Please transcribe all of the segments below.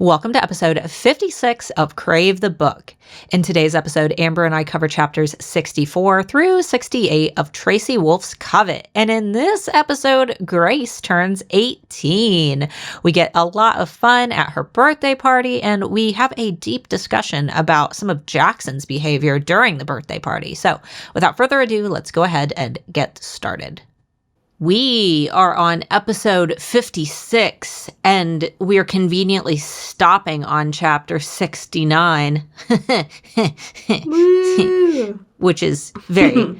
Welcome to episode 56 of Crave the Book. In today's episode, Amber and I cover chapters 64 through 68 of Tracy Wolff Covet. And in this episode, Grace turns 18. We get a lot of fun at her birthday party, and we have a deep discussion about some of Jackson's behavior during the birthday party. So without further ado, let's go ahead and get started. We are on episode 56, and we are conveniently stopping on chapter 69, which is very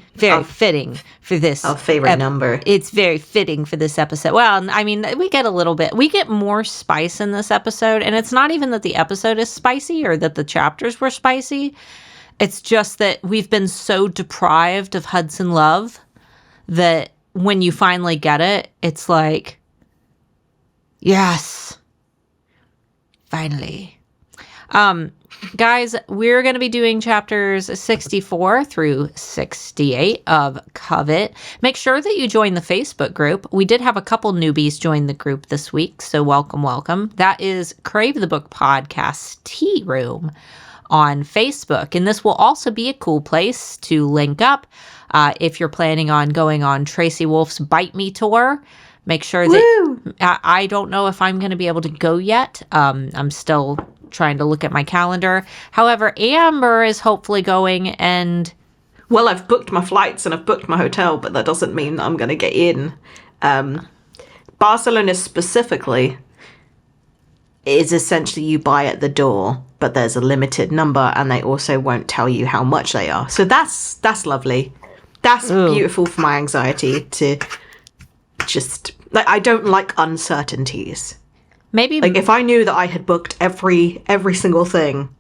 fitting for this. Our favorite number. It's very fitting for this episode. Well, I mean, we get more spice in this episode, and it's not even that the episode is spicy or that the chapters were spicy. It's just that we've been so deprived of Hudson love that when you finally get it, it's like, yes, finally. Guys, we're going to be doing chapters 64 through 68 of Covet. Make sure that you join the Facebook group. We did have a couple newbies join the group this week, so welcome. That is Crave the Book Podcast Tea Room on Facebook. And this will also be a cool place to link up if you're planning on going on Tracy Wolff's Bite Me tour. Make sure that I don't know if I'm going to be able to go yet. I'm still trying to look at my calendar. However, Amber is hopefully going, and well, I've booked my flights and I've booked my hotel, but that doesn't mean that I'm going to get in. Barcelona specifically is essentially you buy at the door, but there's a limited number, and they also won't tell you how much they are. So that's lovely. That's beautiful for my anxiety to just, like, I don't like uncertainties. Maybe, like, if I knew that I had booked every single thing,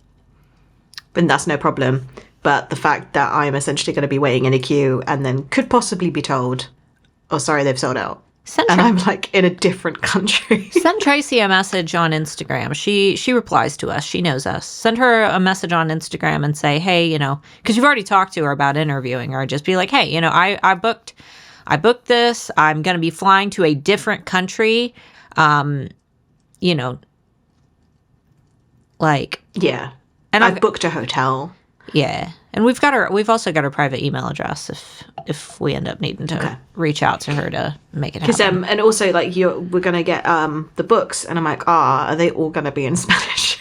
then that's no problem. But the fact that I'm essentially going to be waiting in a queue and then could possibly be told, oh, sorry, they've sold out. And I'm like in a different country. Send Tracy a message on Instagram. She replies to us. She knows us. Send her a message on Instagram and say, hey, because you've already talked to her about interviewing her. Just be like, hey, I booked this. I'm going to be flying to a different country. Like, yeah. And I've booked a hotel. Yeah. And we've also got her private email address if we end up needing to reach out to her to make it happen. Because and also, like, we're gonna get the books, and I'm like, are they all gonna be in Spanish?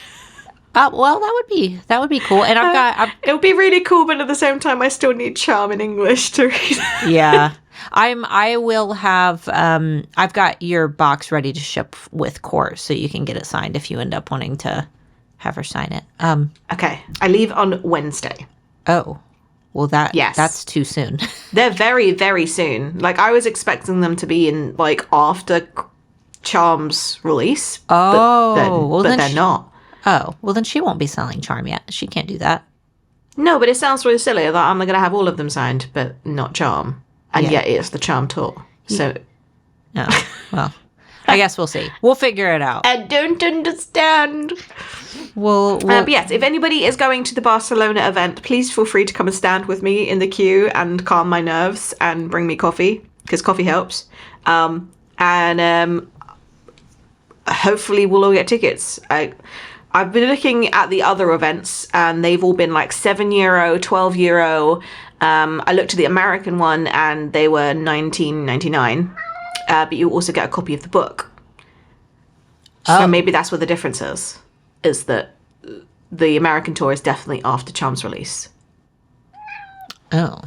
Well, that would be cool. And it would be really cool, but at the same time, I still need charm in English to read. Yeah. I will have I've got your box ready to ship with court, so you can get it signed if you end up wanting to have her sign it. Okay. I leave on Wednesday. Oh, well, that's too soon. They're very, very soon. Like, I was expecting them to be in, like, after Charm's release. Oh, but they're not. Oh, well, then she won't be selling Charm yet. She can't do that. No, but it sounds really silly that I'm going to have all of them signed, but not Charm. And yet it's the Charm tour. So. No, well, I guess we'll see. We'll figure it out. I don't understand. But yes, if anybody is going to the Barcelona event, please feel free to come and stand with me in the queue and calm my nerves and bring me coffee, because coffee helps. And hopefully we'll all get tickets. I've been looking at the other events, and they've all been like €7, €12. I looked at the American one, and they were $19.99. But you also get a copy of the book. So maybe that's what the difference is that the American tour is definitely after Charm's release. Oh.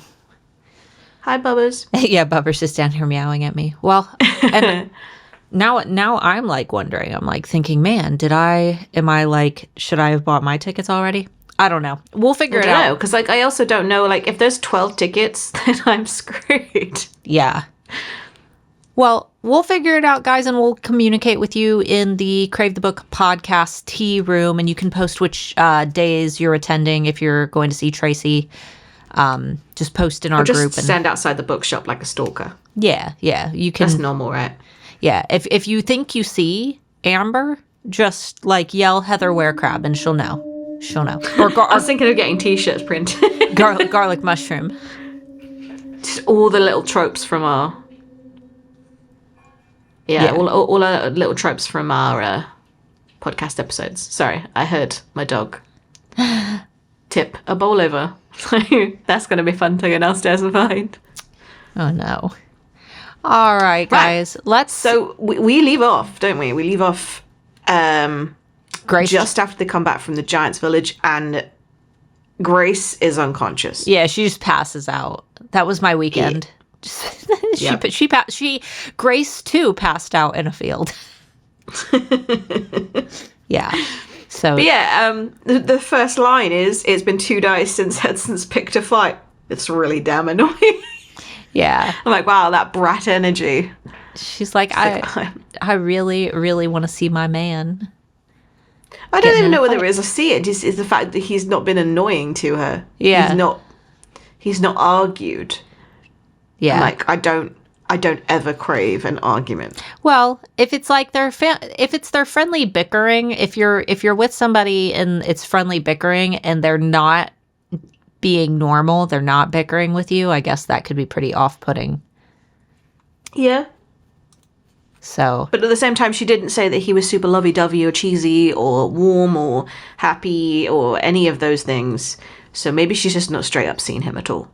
Hi, Bubbers. Yeah, Bubbers is down here meowing at me. Well, and now I'm like wondering. I'm like thinking, man, should I have bought my tickets already? I don't know. We'll figure it out. Because like I also don't know, like, if there's 12 tickets, then I'm screwed. Yeah. Well, we'll figure it out, guys, and we'll communicate with you in the Crave the Book Podcast Tea Room, and you can post which days you're attending if you're going to see Tracy. Just post in our group. Just stand outside the bookshop like a stalker. Yeah, you can. That's normal, right? Yeah, if you think you see Amber, just like yell Heather Werecrab, and she'll know. Or I was thinking of getting T-shirts printed. garlic mushroom. Just all the little tropes from our. Yeah. All our little tropes from our podcast episodes. Sorry, I heard my dog tip a bowl over. So that's going to be fun to go downstairs and find. Oh, no. All right, guys. Let's... So we leave off, don't we? We leave off Grace just after they come back from the Giants Village, and Grace is unconscious. Yeah, she just passes out. That was my weekend. Grace, too, passed out in a field. Yeah. So... But yeah, the first line is, "It's been 2 days since Hudson's picked a fight." It's really damn annoying. Yeah. I'm like, wow, that brat energy. She's like, I really, really want to see my man. I don't even know whether it is. I see it. Just is the fact that he's not been annoying to her. Yeah. He's not argued. Yeah. Like, I don't ever crave an argument. Well, if it's like if it's their friendly bickering, if you're with somebody and it's friendly bickering and they're not being normal, they're not bickering with you, I guess that could be pretty off-putting. Yeah. So. But at the same time, she didn't say that he was super lovey-dovey or cheesy or warm or happy or any of those things. So maybe she's just not straight up seen him at all.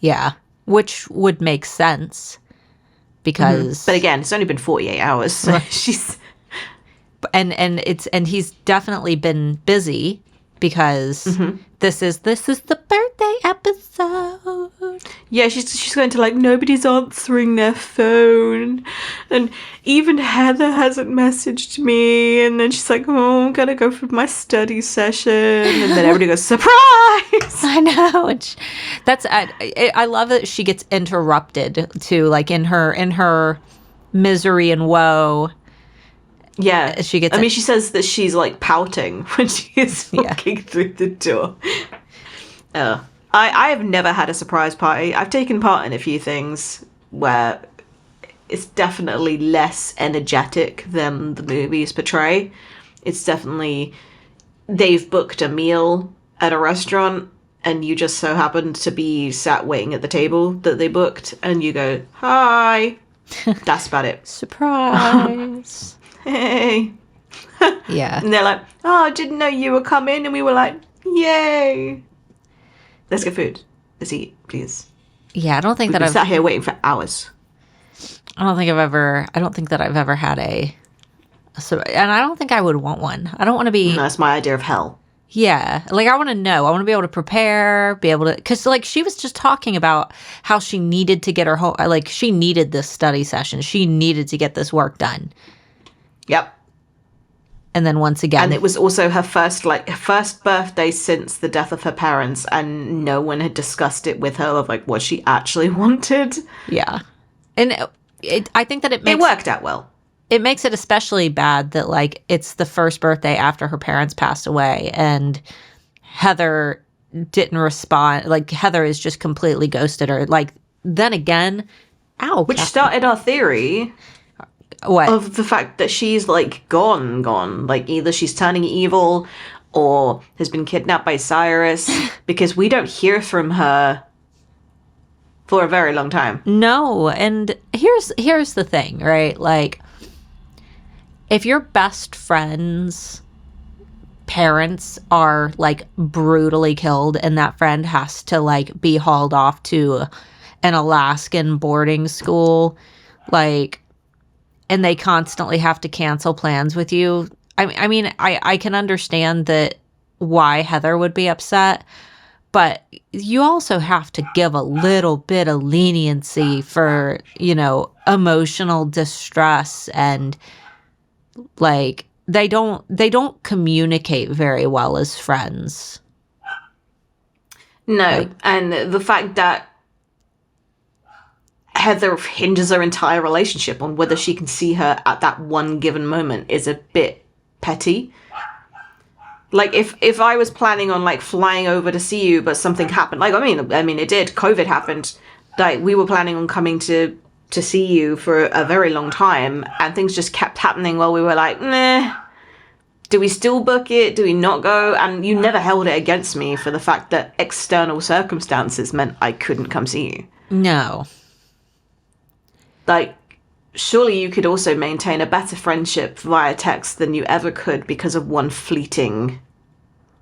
Yeah. Which would make sense. Because... But again, it's only been 48 hours, so she's... And he's definitely been busy because this is the birthday episode. Yeah, she's going to like, nobody's answering their phone, and even Heather hasn't messaged me, and then she's like, oh, I'm gonna go for my study session, and then everybody goes, surprise! I know. I love that she gets interrupted too, like in her misery and woe. Yeah, she gets. I mean, she says that she's like pouting when she is walking through the door. I have never had a surprise party. I've taken part in a few things where it's definitely less energetic than the movies portray. It's definitely they've booked a meal at a restaurant and you just so happened to be sat waiting at the table that they booked, and you go, hi. That's about it. Surprise. Hey. Yeah. And they're like, oh, I didn't know you were coming. And we were like, yay. Let's get food. Let's eat, please. Yeah, I don't think We've that been I've sat here waiting for hours. I don't think that I've ever had and I don't think I would want one. I don't want to be... No, that's my idea of hell. Yeah. Like, I want to know. I want to be able to prepare, be able to... Because, like, she was just talking about how she needed to get her home... Like, she needed this study session. She needed to get this work done. Yep. And then once again... And it was also her first birthday since the death of her parents, and no one had discussed it with her of, like, what she actually wanted. Yeah. And I think that it worked out well. It makes it especially bad that, like, it's the first birthday after her parents passed away, and Heather didn't respond. Like, Heather is just completely ghosted her. Like, then again, Which started our theory... What? Of the fact that she's, like, gone. Like, either she's turning evil or has been kidnapped by Cyrus, because we don't hear from her for a very long time. No, and here's the thing, right? Like, if your best friend's parents are, like, brutally killed and that friend has to, like, be hauled off to an Alaskan boarding school, like... and they constantly have to cancel plans with you. I mean, I can understand that why Heather would be upset, but you also have to give a little bit of leniency for, emotional distress, and like they don't communicate very well as friends. No, and the fact that Heather hinges her entire relationship on whether she can see her at that one given moment is a bit petty. Like, if I was planning on, like, flying over to see you, but something happened, like, I mean, it did. COVID happened. Like, we were planning on coming to see you for a very long time, and things just kept happening while we were like, nah, do we still book it? Do we not go? And you never held it against me for the fact that external circumstances meant I couldn't come see you. No. Like, surely you could also maintain a better friendship via text than you ever could because of one fleeting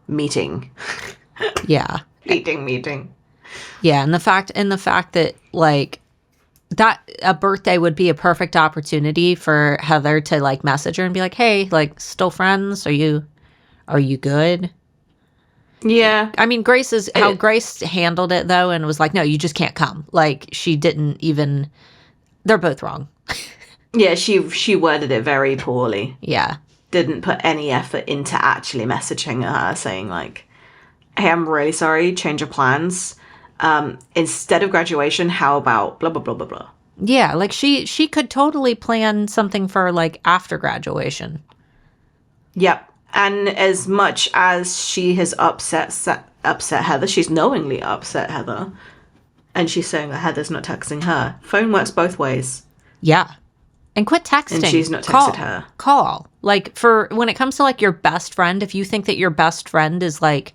meeting. Yeah. Meeting. Yeah, and the fact that like that a birthday would be a perfect opportunity for Heather to like message her and be like, "Hey, like still friends? Are you good?" Yeah. I mean, how Grace handled it though, and was like, "No, you just can't come." Like she didn't even. They're both wrong. Yeah, she worded it very poorly. Yeah. Didn't put any effort into actually messaging her, saying like, "Hey, I'm really sorry. Change of plans. Instead of graduation, how about blah blah blah blah blah." Yeah, like she could totally plan something for like after graduation. Yep. And as much as she has upset Heather, she's knowingly upset Heather, and she's saying that Heather's not texting her. Phone works both ways. Yeah. And quit texting. And she's not texted her. Call. Like for when it comes to like your best friend, if you think that your best friend is like,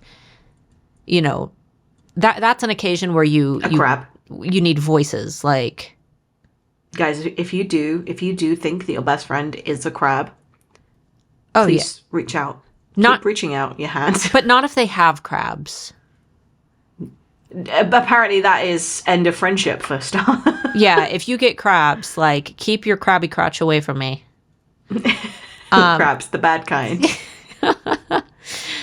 you know, that's an occasion where you crab. You need voices. Like, guys, if you do think that your best friend is a crab, please reach out. Keep reaching out your hand. But not if they have crabs. Apparently that is end of friendship for a start. Yeah, if you get crabs, like keep your crabby crotch away from me. Crabs, the bad kind.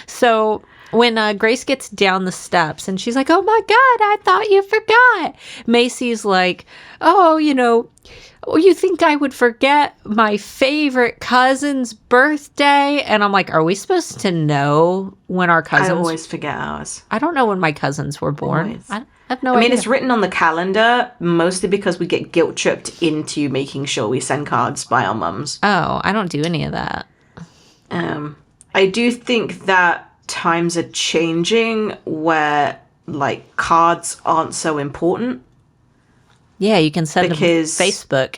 So when Grace gets down the steps and she's like, "Oh my God, I thought you forgot." Macy's like, "Oh, you think I would forget my favorite cousin's birthday?" And I'm like, are we supposed to know when our cousins... I always forget ours. I don't know when my cousins were born. Always. I have no idea. I mean, it's written on the calendar, mostly because we get guilt-tripped into making sure we send cards by our mums. Oh, I don't do any of that. I do think that times are changing where, like, cards aren't so important. Yeah, you can send them Facebook.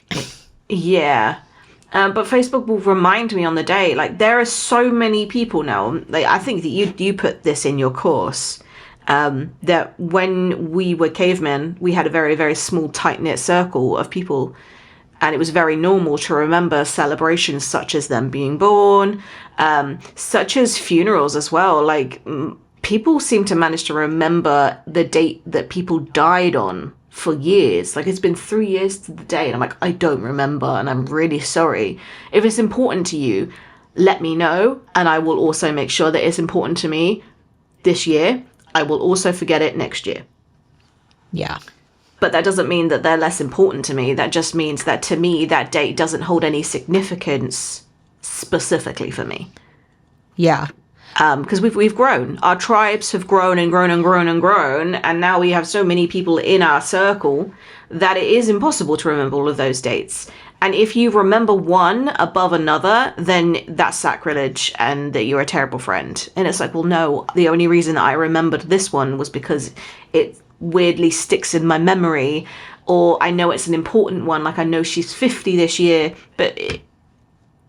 Yeah. But Facebook will remind me on the day. Like, there are so many people now. Like, I think that you put this in your course. That when we were cavemen, we had a very, very small, tight-knit circle of people. And it was very normal to remember celebrations such as them being born, such as funerals as well. Like, people seem to manage to remember the date that people died on for years. Like, it's been 3 years to the day, and I'm like, I don't remember, and I'm really sorry. If it's important to you, let me know, and I will also make sure that it's important to me this year. I will also forget it next year. Yeah. But that doesn't mean that they're less important to me. That just means that to me, that date doesn't hold any significance specifically for me. Yeah. Because we've grown. Our tribes have grown and grown and grown and grown. And now we have so many people in our circle that it is impossible to remember all of those dates. And if you remember one above another, then that's sacrilege and that you're a terrible friend. And it's like, well, no, the only reason that I remembered this one was because it weirdly sticks in my memory, or I know it's an important one. Like, I know she's 50 this year, but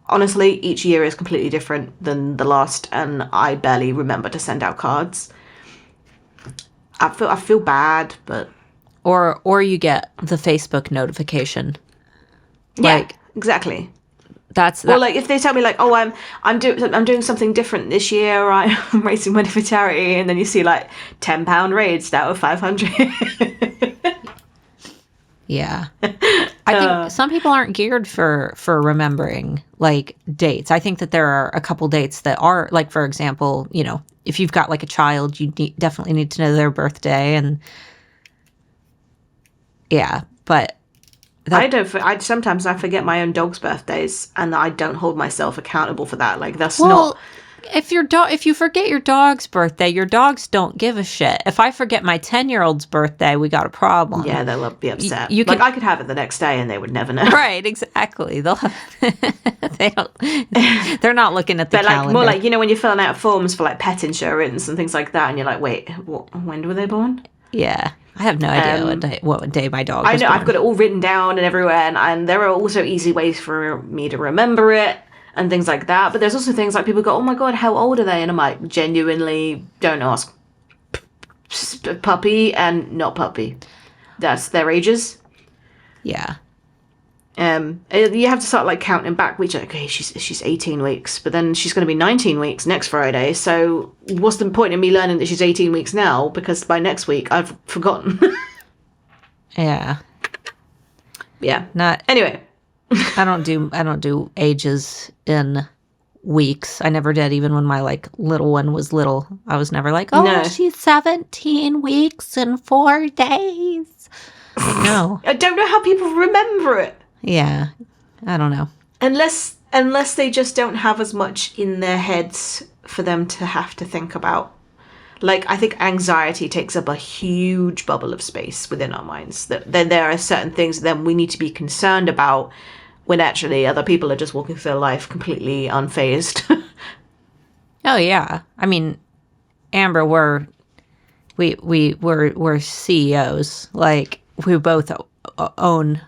honestly, each year is completely different than the last, and I barely remember to send out cards. I feel bad, but or you get the Facebook notification. Yeah, exactly. Or like if they tell me like, oh, I'm doing something different this year, or I'm raising money for charity, and then you see like £10 raised out of 500. Yeah. I think some people aren't geared for remembering like dates. I think that there are a couple dates that are, like, for example, if you've got like a child, you definitely need to know their birthday, and yeah, but sometimes I forget my own dog's birthdays, and I don't hold myself accountable for that. Like, that's not. If you forget your dog's birthday, your dogs don't give a shit. If I forget my 10-year-old's birthday, we got a problem. Yeah, they'll be upset. I could have it the next day, and they would never know. Right, exactly. They're not looking at the calendar. Like, more like, when you're filling out forms for like pet insurance and things like that, and you're like, wait, when were they born? Yeah. I have no idea what day my dog was born. I've got it all written down and everywhere, and there are also easy ways for me to remember it and things like that. But there's also things like people go, oh my God, how old are they? And I'm like, genuinely, don't ask. Puppy and not puppy. That's their ages. Yeah. you have to start like counting back, which okay, she's 18 weeks, but then she's going to be 19 weeks next Friday. So what's the point in me learning that she's 18 weeks now? Because by next week I've forgotten. Yeah. Yeah. Not anyway. I don't do ages in weeks. I never did, even when my like little one was little. I was never like, oh, no. She's 17 weeks and 4 days. Like, no. I don't know how people remember it. Yeah, I don't know. Unless they just don't have as much in their heads for them to have to think about. Like, I think anxiety takes up a huge bubble of space within our minds. That then there are certain things that we need to be concerned about when actually other people are just walking through their life completely unfazed. Oh yeah, I mean, Amber, we're CEOs. Like, we both own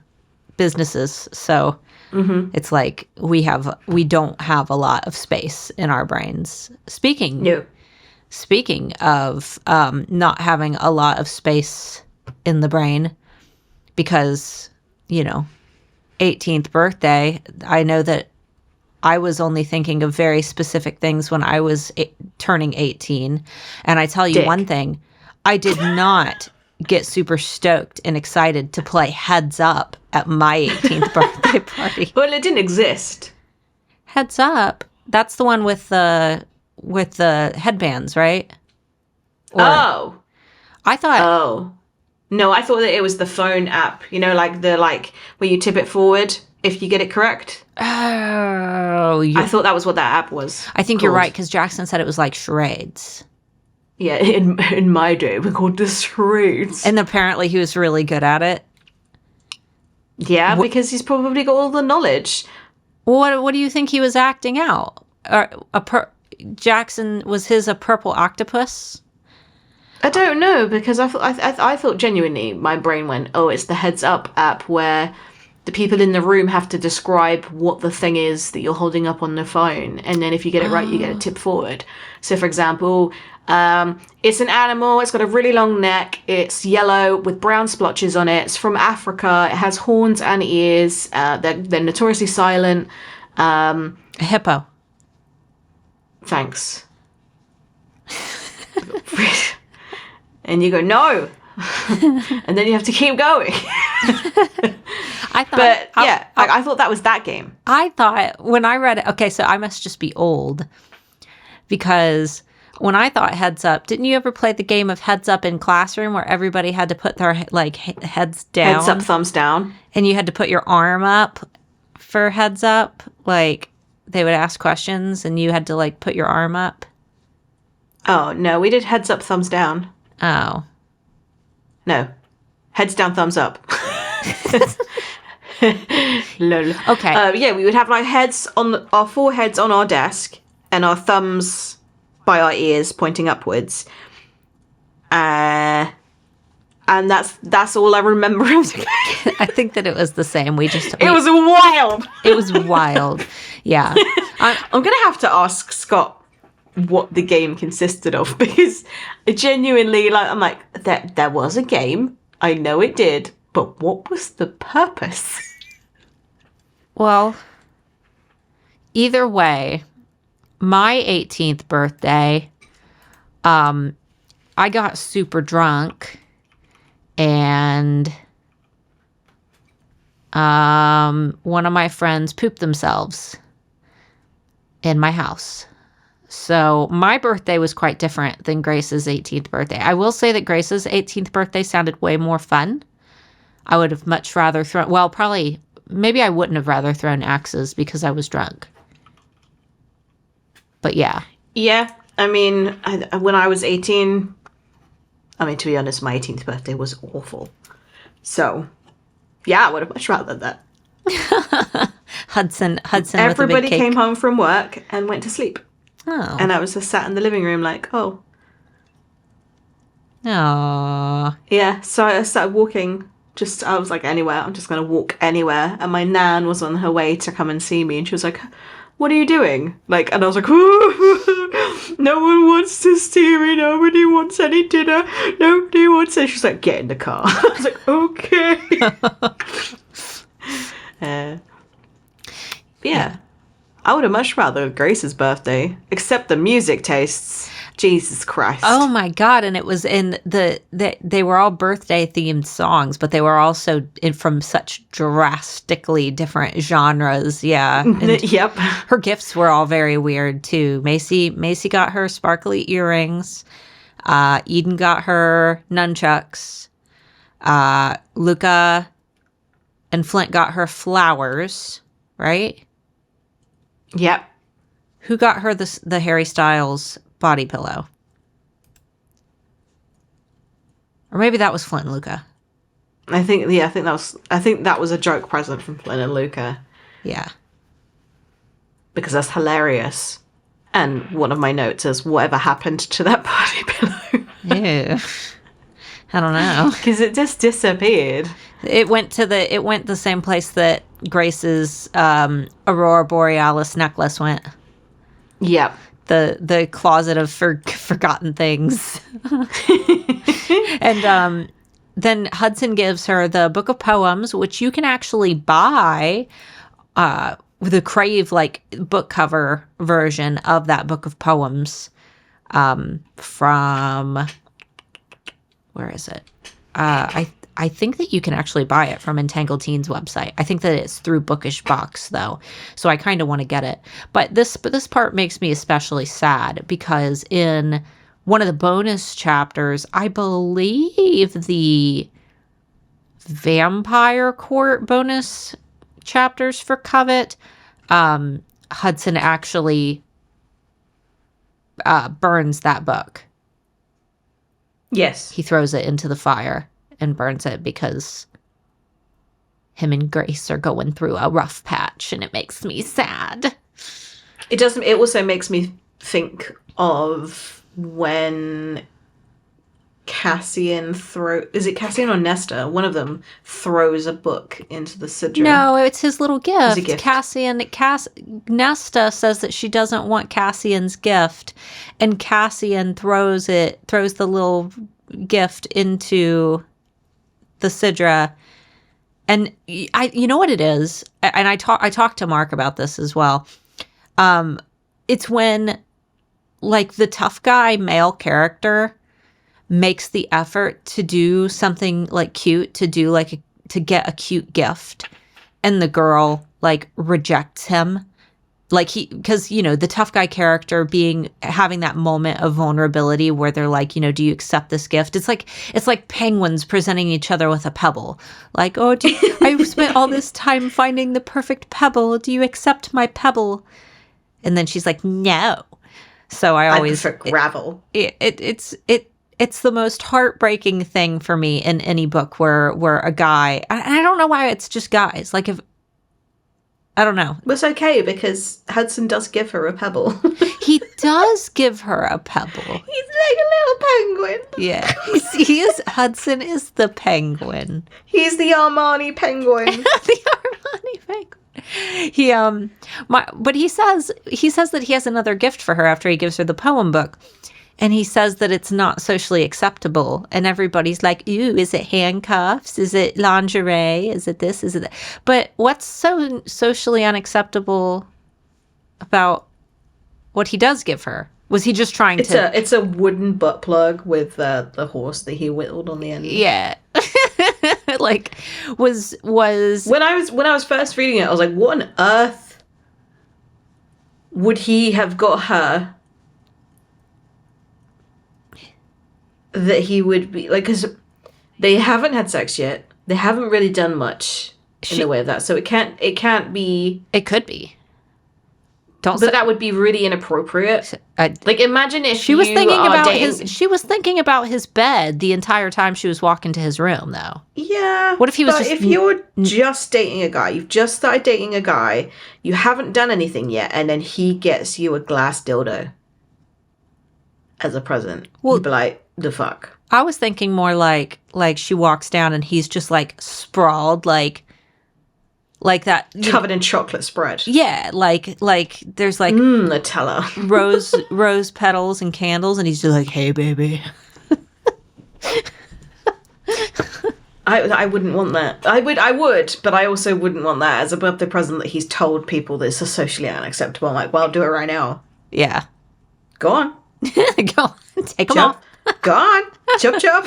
businesses, so it's like we don't have a lot of space in our brains. Speaking of not having a lot of space in the brain, because 18th birthday, I know that I was only thinking of very specific things when I was turning 18, and I tell you one thing, I did not get super stoked and excited to play Heads Up at my 18th birthday party. Well, it didn't exist. Heads Up? That's the one with the headbands, right? I thought... Oh. No, I thought that it was the phone app. Like where you tip it forward if you get it correct. Oh. I thought that was what that app was. I think you're right, because Jackson said it was like charades. Yeah, in my day, we called this charades. And apparently he was really good at it. Yeah, because he's probably got all the knowledge. What do you think he was acting out? Jackson, was his a purple octopus? I don't know, because I thought genuinely my brain went, oh, it's the Heads Up app where the people in the room have to describe what the thing is that you're holding up on the phone, and then if you get it right, you get a tip forward. So, for example, it's an animal, it's got a really long neck, it's yellow with brown splotches on it, it's from Africa, it has horns and ears, they're notoriously silent. A hippo. Thanks. And you go, no. And then you have to keep going. I thought that was that game. I thought when I read it, okay, so I must just be old, because when I thought Heads Up, didn't you ever play the game of Heads Up in classroom where everybody had to put their heads down? Heads up, thumbs down. And you had to put your arm up for Heads Up. Like, they would ask questions and you had to like put your arm up. Oh, no, we did heads up, thumbs down. Oh. No. Heads down, thumbs up. Lol. Okay. Yeah, we would have our heads on our foreheads on our desk and our thumbs by our ears pointing upwards. And that's all I remember of the game. I think that it was the same. It was wild. It was wild. Yeah. I'm going to have to ask Scott what the game consisted of, because genuinely, I'm like, there was a game. I know it did, but what was the purpose? Well, either way, my 18th birthday, I got super drunk, and one of my friends pooped themselves in my house. So my birthday was quite different than Grace's 18th birthday. I will say that Grace's 18th birthday sounded way more fun. I would have much rather maybe I wouldn't have rather thrown axes because I was drunk. But yeah. Yeah, I mean, when I was 18, to be honest, my 18th birthday was awful. So, yeah, I would have much rather that. Hudson. Everybody came home from work and went to sleep. Oh. And I was just sat in the living room like, oh. Aww. Yeah, so I started walking. I was like, anywhere. I'm just going to walk anywhere. And my nan was on her way to come and see me. And she was like, what are you doing? And I was like, no one wants to see me. Nobody wants any dinner. Nobody wants it. She's like, get in the car. I was like, okay. Yeah. I would have much rather Grace's birthday, except the music tastes. Jesus Christ. Oh my God. And it was in they were all birthday themed songs, but they were also from such drastically different genres. Yeah. And yep. her gifts were all very weird too. Macy got her sparkly earrings. Eden got her nunchucks. Luca and Flint got her flowers, right? Yep. Who got her the Harry Styles body pillow? Or maybe that was Flint and Luca. I think that was a joke present from Flint and Luca. Yeah. Because that's hilarious. And one of my notes is, whatever happened to that body pillow? Ew. I don't know. Because it just disappeared. It went the same place that Grace's Aurora Borealis necklace went. Yep. The closet of forgotten things. And then Hudson gives her the book of poems, which you can actually buy with a Crave book cover version of that book of poems from, where is it? I think that you can actually buy it from Entangled Teens website. I think that it's through Bookish Box though, so I kind of want to get it. But this part makes me especially sad because in one of the bonus chapters, I believe the Vampire Court bonus chapters for Covet, Hudson actually burns that book. Yes. He throws it into the fire and burns it because him and Grace are going through a rough patch, and it makes me sad. It also makes me think of when Cassian is it Cassian or Nesta? One of them throws a book into the Sidra. No, it's his little gift. It's a gift. Nesta says that she doesn't want Cassian's gift, and Cassian throws the little gift into the Sidra. And you know what it is? And I talked to Mark about this as well. It's when the tough guy male character makes the effort to do something cute, to get a cute gift, and the girl rejects him. Because the tough guy character having that moment of vulnerability where they're do you accept this gift? It's like penguins presenting each other with a pebble. Oh, I spent all this time finding the perfect pebble. Do you accept my pebble? And then she's like, no. So I prefer gravel. It's the most heartbreaking thing for me in any book where a guy, and I don't know why it's just guys. I don't know. Well, it's okay because Hudson does give her a pebble. He does give her a pebble. He's like a little penguin. Yeah. He is. Hudson is the penguin. He's the Armani penguin. The Armani penguin. But he says that he has another gift for her after he gives her the poem book. And he says that it's not socially acceptable. And everybody's like, ooh, is it handcuffs? Is it lingerie? Is it this? Is it that? But what's so socially unacceptable about what he does give her? Was he just trying to... It's a wooden butt plug with the horse that he whittled on the end. Yeah. was... When I was first reading it, I was like, what on earth would he have got her... that he would be because they haven't had sex yet. They haven't really done much in the way of that. So it can't be. It could be. But that would be really inappropriate. Imagine if she was thinking about his bed the entire time she was walking to his room, though. Yeah. What if he was if you're just dating a guy, you've just started dating a guy, you haven't done anything yet, and then he gets you a glass dildo as a present. Well, you'd be like, the fuck? I was thinking more like she walks down and he's just sprawled like that, covered in chocolate spread. Yeah, there's Nutella, rose petals and candles, and he's just like, hey baby. I wouldn't want that. I would, but I also wouldn't want that as a birthday present that he's told people this is socially unacceptable. I'm like, well, do it right now. Yeah. Go on. Go on. Take them off. Go on. Chop, chop.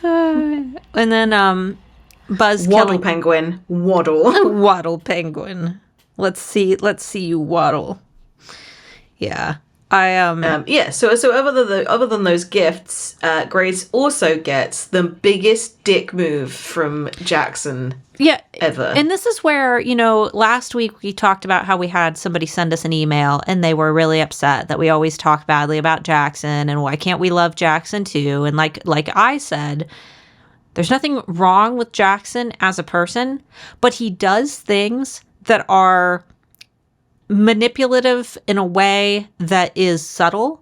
And then Buzz Waddle penguin. Waddle. Waddle penguin. Let's see you waddle. Yeah. So other than those gifts, Grace also gets the biggest dick move from Jackson. Yeah, ever. And this is where, last week we talked about how we had somebody send us an email and they were really upset that we always talk badly about Jackson and why can't we love Jackson too? And like I said, there's nothing wrong with Jackson as a person, but he does things that are manipulative in a way that is subtle,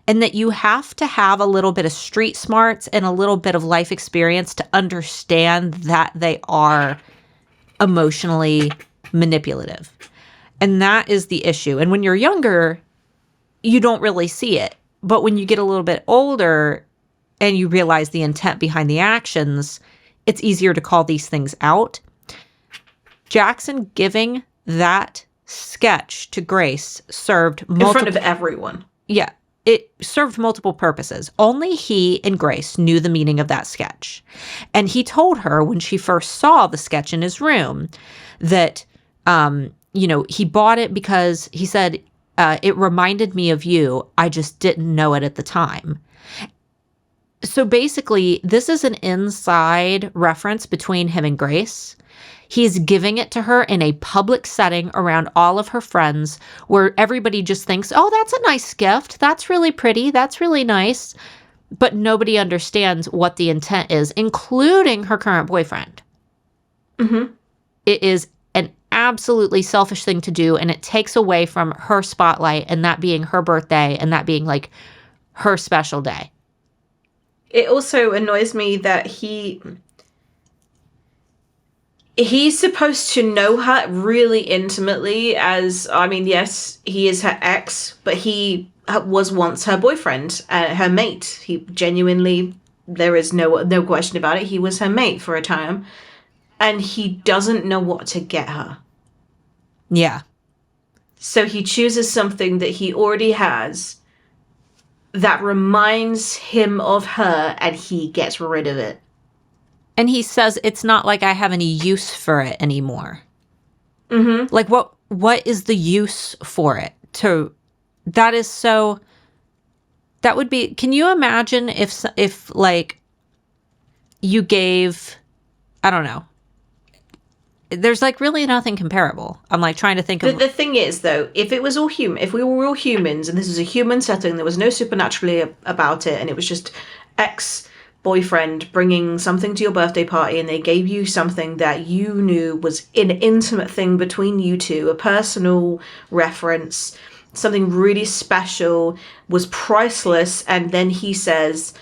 and that you have to have a little bit of street smarts and a little bit of life experience to understand that they are emotionally manipulative. And that is the issue. And when you're younger, you don't really see it. But when you get a little bit older and you realize the intent behind the actions, it's easier to call these things out. Jackson giving that sketch to Grace served in front of everyone. Yeah, it served multiple purposes. Only he and Grace knew the meaning of that sketch. And he told her when she first saw the sketch in his room that, he bought it because he said, it reminded me of you. I just didn't know it at the time. So basically, this is an inside reference between him and Grace. He's giving it to her in a public setting around all of her friends where everybody just thinks, oh, that's a nice gift. That's really pretty. That's really nice. But nobody understands what the intent is, including her current boyfriend. Mm-hmm. It is an absolutely selfish thing to do, and it takes away from her spotlight and that being her birthday and that being like her special day. It also annoys me that he's supposed to know her really intimately yes, he is her ex, but he was once her boyfriend, her mate. He genuinely, there is no question about it, he was her mate for a time. And he doesn't know what to get her. Yeah. So he chooses something that he already has that reminds him of her, and he gets rid of it. And he says, it's not like I have any use for it anymore. Mm-hmm. Like, what is the use for it? That would be, can you imagine if like, you gave, I don't know. There's like really nothing comparable. I'm like trying to think of... The thing is, though, if it was all human, if we were all humans, and this is a human setting, there was no supernaturally about it, and it was just ex-boyfriend bringing something to your birthday party, and they gave you something that you knew was an intimate thing between you two, a personal reference, something really special, was priceless, and then he says,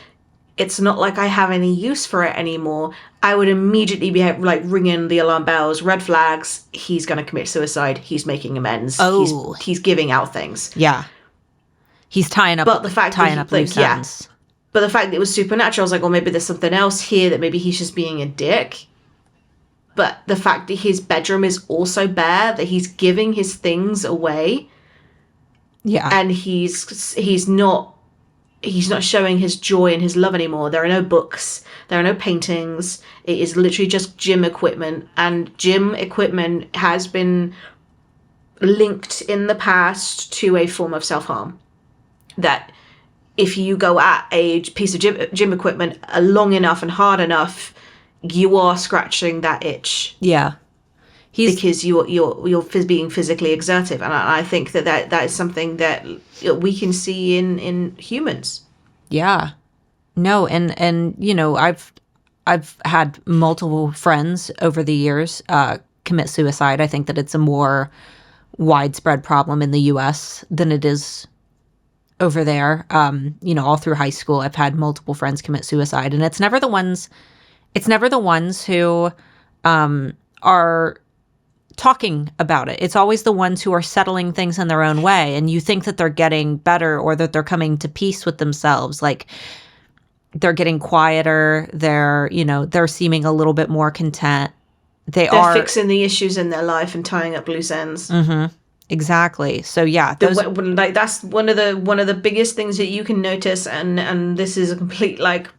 it's not like I have any use for it anymore, I would immediately be like ringing the alarm bells, red flags. He's going to commit suicide. He's making amends. Oh. He's giving out things. Yeah. He's tying up loose ends. But the fact that it was supernatural, I was like, well, maybe there's something else here, that maybe he's just being a dick. But the fact that his bedroom is also bare, that he's giving his things away. Yeah. And he's not showing his joy and his love anymore. There are no books. There are no paintings. It is literally just gym equipment. And gym equipment has been linked in the past to a form of self-harm. That if you go at a piece of gym equipment long enough and hard enough, you are scratching that itch. Yeah. Because you're being physically exertive. And I think that is something that we can see in humans. Yeah. No, and I've had multiple friends over the years commit suicide. I think that it's a more widespread problem in the US than it is over there. All through high school I've had multiple friends commit suicide, and it's never the ones who are talking about it. It's always the ones who are settling things in their own way, and you think that they're getting better or that they're coming to peace with themselves. Like, they're getting quieter. They're seeming a little bit more content. They're fixing the issues in their life and tying up loose ends. Mm-hmm. Exactly. So yeah, that's one of the biggest things that you can notice, and this is a complete like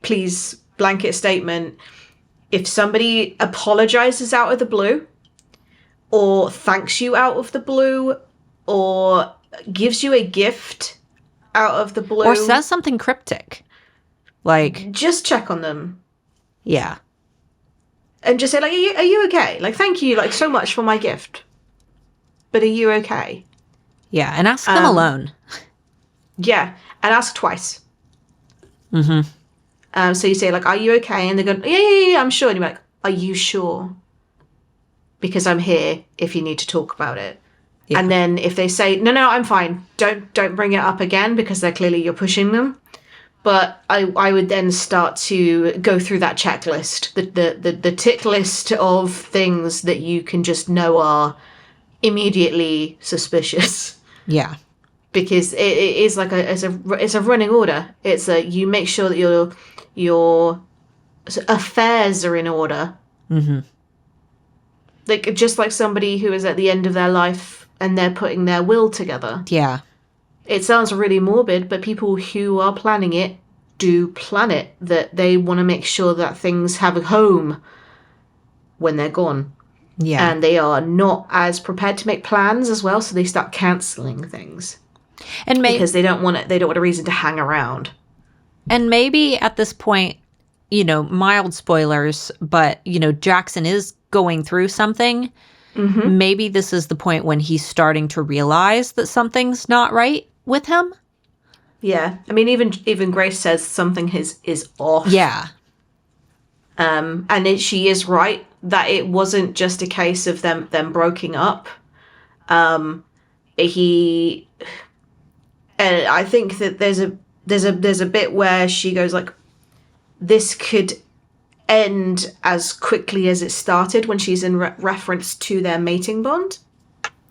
please blanket statement. If somebody apologizes out of the blue, or thanks you out of the blue, or gives you a gift out of the blue, or says something cryptic, like, just check on them. Yeah. And just say, like, are you okay? Like, thank you, like, so much for my gift. But are you okay? Yeah, and ask them alone. Yeah, and ask twice. Mm-hmm. So you say, like, are you okay? And they go, yeah, I'm sure. And you're like, are you sure? Because I'm here if you need to talk about it. Yeah. And then if they say, no, I'm fine. Don't bring it up again, because they're clearly you're pushing them. But I would then start to go through that checklist, the tick list of things that you can just know are immediately suspicious. Yeah, because it is like it's a running order. You make sure that your affairs are in order. Mm-hmm. Like, just like somebody who is at the end of their life and they're putting their will together. Yeah. It sounds really morbid, but people who are planning it do plan it, that they want to make sure that things have a home when they're gone. Yeah. And they are not as prepared to make plans as well, so they start cancelling things. And because they don't want a reason to hang around. And maybe at this point, mild spoilers, but, Jackson is going through something. Mm-hmm. Maybe this is the point when he's starting to realize that something's not right with him. Yeah. I mean, even Grace says something is off. Yeah. And she is right that it wasn't just a case of them breaking up. And I think that there's a bit where she goes like, this could end as quickly as it started, when she's in reference to their mating bond.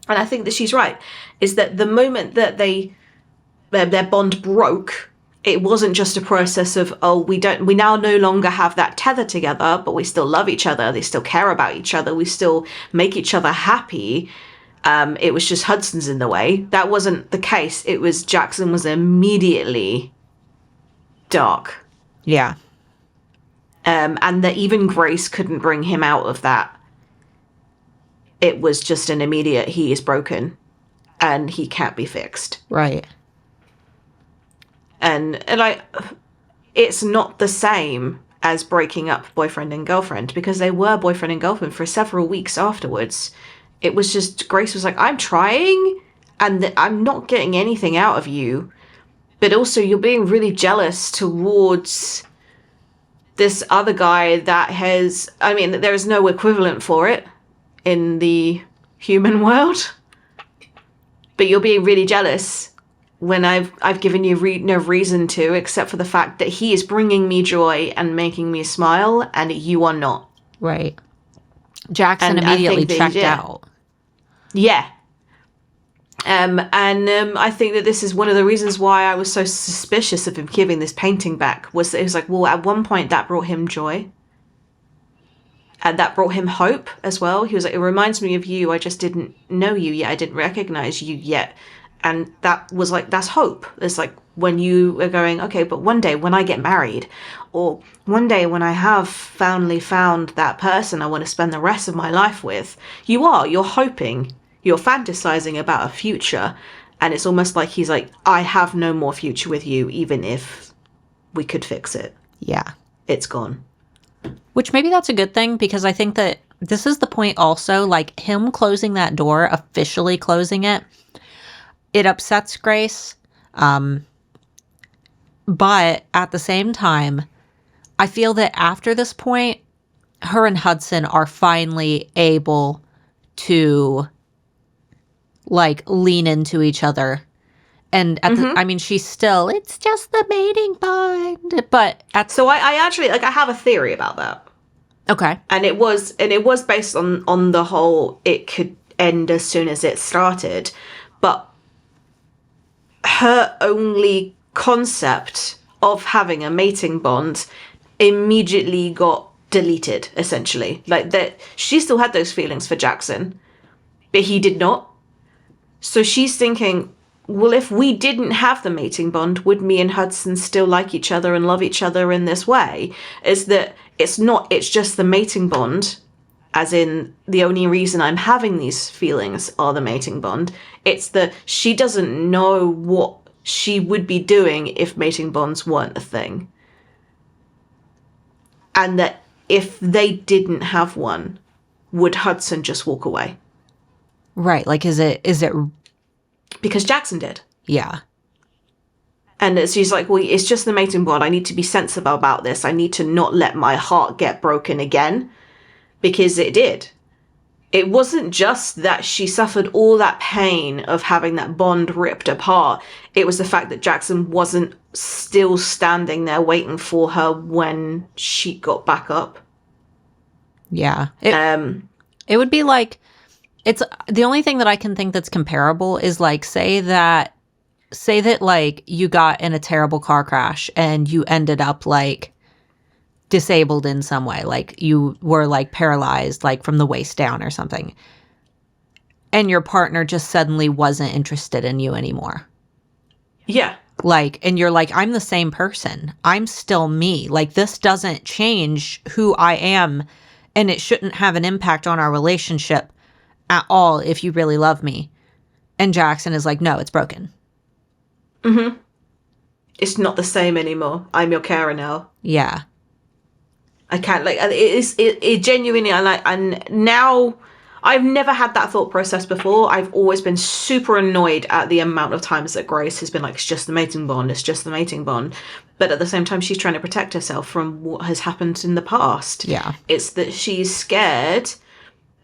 And I think that she's right, is that the moment that their bond broke, it wasn't just a process of, we now no longer have that tether together, but we still love each other, they still care about each other, we still make each other happy. It was just Hudson's in the way. That wasn't the case. It was Jackson was immediately dark. Yeah. And that even Grace couldn't bring him out of that. It was just an immediate, he is broken and he can't be fixed. Right. And it's not the same as breaking up boyfriend and girlfriend, because they were boyfriend and girlfriend for several weeks afterwards. It was just, Grace was like, I'm trying and I'm not getting anything out of you. But also you're being really jealous towards this other guy that has, there is no equivalent for it in the human world. But you're being really jealous when I've given you no reason to, except for the fact that he is bringing me joy and making me smile, and you are not. Right. Jackson immediately checked out. Yeah. I think that this is one of the reasons why I was so suspicious of him giving this painting back, was that it was like, well, at one point that brought him joy. And that brought him hope as well. He was like, it reminds me of you. I just didn't know you yet. I didn't recognize you yet. And that was like, that's hope. It's like when you are going, okay, but one day when I get married, or one day when I have finally found that person I want to spend the rest of my life with, you're hoping, you're fantasizing about a future. And it's almost like he's like, I have no more future with you, even if we could fix it. Yeah. It's gone. Which maybe that's a good thing, because I think that this is the point also, like him closing that door, officially closing it, it upsets Grace. But at the same time, I feel that after this point, her and Hudson are finally able to like lean into each other. And at she's still, it's just the mating bond. But so I actually, like, I have a theory about that. Okay. And it was based on the whole, it could end as soon as it started. But her only concept of having a mating bond immediately got deleted, essentially. Like, that she still had those feelings for Jackson, but he did not. So she's thinking, well, if we didn't have the mating bond, would me and Hudson still like each other and love each other in this way? Is that it's just the mating bond, as in the only reason I'm having these feelings are the mating bond. It's that she doesn't know what she would be doing if mating bonds weren't a thing. And that if they didn't have one, would Hudson just walk away? Right. Like, is it? Because Jackson did. Yeah. And she's like, well, it's just the mating bond. I need to be sensible about this. I need to not let my heart get broken again. Because it did. It wasn't just that she suffered all that pain of having that bond ripped apart. It was the fact that Jackson wasn't still standing there waiting for her when she got back up. Yeah. It would be like, it's the only thing that I can think that's comparable is like, say that like you got in a terrible car crash and you ended up like disabled in some way, like you were like paralyzed, like from the waist down or something, and your partner just suddenly wasn't interested in you anymore. Yeah. Like, and you're like, I'm the same person. I'm still me. Like, this doesn't change who I am, and it shouldn't have an impact on our relationship at all if you really love me. And Jackson is like, no, it's broken. Mm-hmm. It's not the same anymore. I'm your carer now. Yeah. I can't, like, it genuinely, and now I've never had that thought process before. I've always been super annoyed at the amount of times that Grace has been like, it's just the mating bond, it's just the mating bond. But at the same time, she's trying to protect herself from what has happened in the past. Yeah. It's that she's scared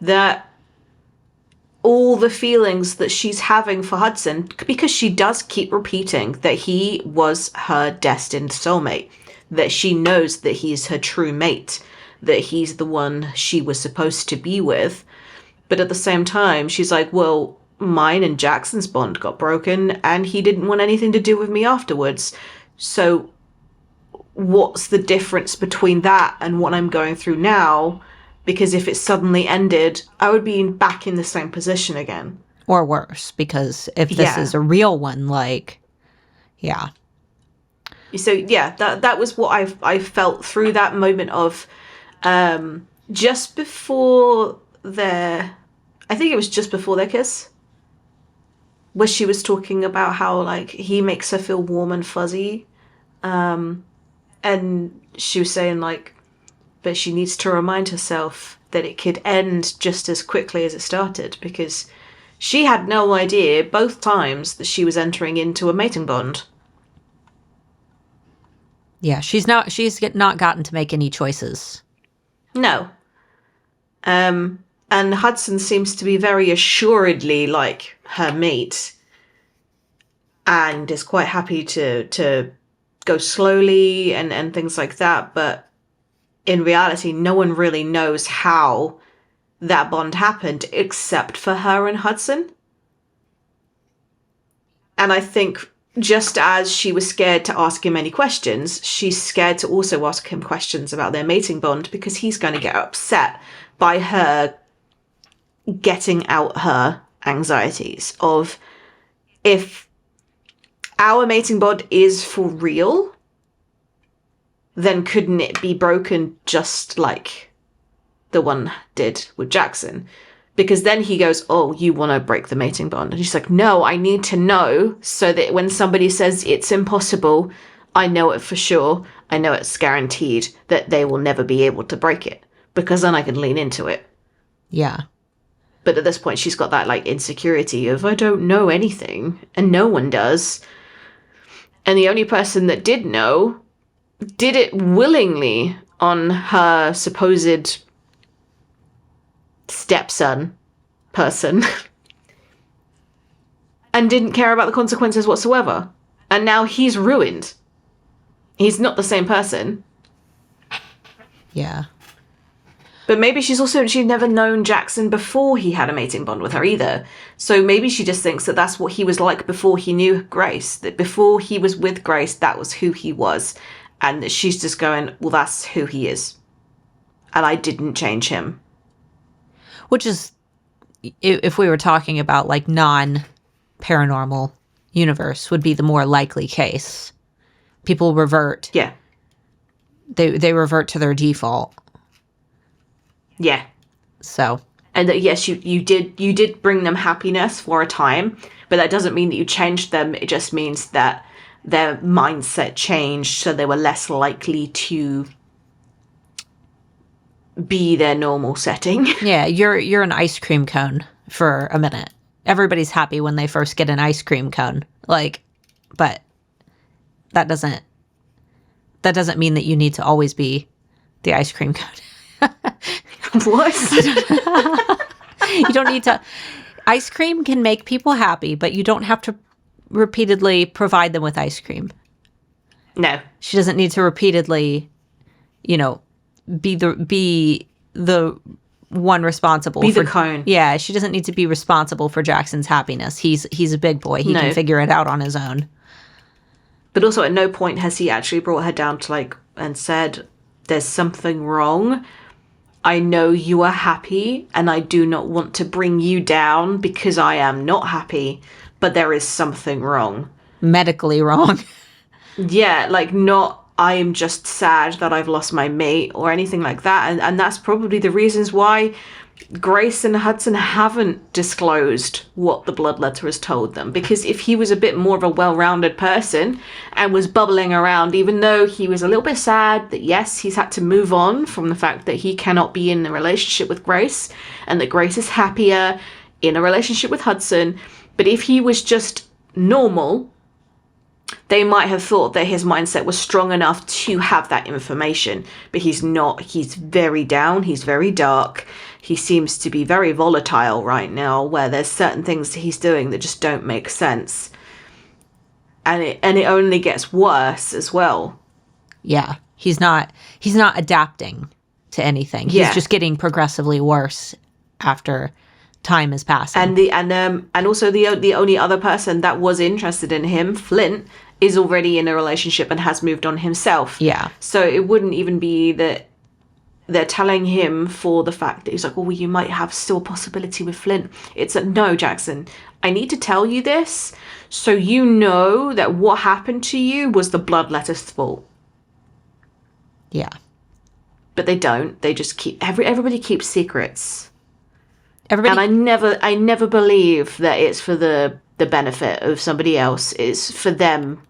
that all the feelings that she's having for Hudson, because she does keep repeating that he was her destined soulmate, that she knows that he's her true mate, that he's the one she was supposed to be with. But at the same time, she's like, well, mine and Jackson's bond got broken and he didn't want anything to do with me afterwards. So what's the difference between that and what I'm going through now? Because if it suddenly ended, I would be back in the same position again. Or worse, because if this is a real one, like, yeah. So yeah, that was what I felt through that moment of just before I think it was just before their kiss, where she was talking about how like he makes her feel warm and fuzzy, and she was saying like, but she needs to remind herself that it could end just as quickly as it started, because she had no idea both times that she was entering into a mating bond. Yeah, she's not gotten to make any choices. No. And Hudson seems to be very assuredly like her mate and is quite happy to go slowly and things like that. But in reality, no one really knows how that bond happened except for her and Hudson. And I think just as she was scared to ask him any questions, she's scared to also ask him questions about their mating bond, because he's going to get upset by her getting out her anxieties of, if our mating bond is for real, then couldn't it be broken just like the one did with Jackson? Because then he goes, oh, you want to break the mating bond. And she's like, no, I need to know so that when somebody says it's impossible, I know it for sure. I know it's guaranteed that they will never be able to break it, because then I can lean into it. Yeah. But at this point, she's got that like insecurity of, I don't know anything, and no one does. And the only person that did know did it willingly on her supposed stepson person and didn't care about the consequences whatsoever. And now he's ruined. He's not the same person. Yeah. But maybe she'd never known Jackson before he had a mating bond with her either. So maybe she just thinks that that's what he was like before he knew Grace. That before he was with Grace, that was who he was. And that she's just going, well, that's who he is. And I didn't change him. Which is, if we were talking about like non-paranormal universe, would be the more likely case. People revert. Yeah. They revert to their default. Yeah. So. And that, yes, you did bring them happiness for a time, but that doesn't mean that you changed them. It just means that their mindset changed, so they were less likely to be their normal setting. Yeah, you're an ice cream cone for a minute. Everybody's happy when they first get an ice cream cone. Like, but that doesn't mean that you need to always be the ice cream cone. What? You don't need to. Ice cream can make people happy, but you don't have to repeatedly provide them with ice cream. No. She doesn't need to repeatedly, be the one responsible be for the cone. Yeah, she doesn't need to be responsible for Jackson's happiness. He's a big boy. He can figure it out on his own. But also at no point has he actually brought her down to and said, there's something wrong. I know you are happy and I do not want to bring you down because I am not happy, but there is something wrong. Medically wrong. Yeah, not I'm just sad that I've lost my mate or anything like that. And that's probably the reasons why Grace and Hudson haven't disclosed what the bloodletter has told them. Because if he was a bit more of a well-rounded person and was bubbling around, even though he was a little bit sad that, yes, he's had to move on from the fact that he cannot be in a relationship with Grace and that Grace is happier in a relationship with Hudson. But if he was just normal, they might have thought that his mindset was strong enough to have that information, but he's not. He's very down. He's very dark. He seems to be very volatile right now, where there's certain things that he's doing that just don't make sense. And it only gets worse as well. Yeah. He's not adapting to anything. He's just getting progressively worse after time is passing. And also the only other person that was interested in him, Flint, is already in a relationship and has moved on himself. Yeah. So it wouldn't even be that they're telling him for the fact that he's like, well, you might have still a possibility with Flint. It's like, no, Jackson, I need to tell you this so you know that what happened to you was the bloodletter's fault. Yeah. But they don't. They just keep everybody keeps secrets. Everybody. And I never believe that it's for the benefit of somebody else. It's for them.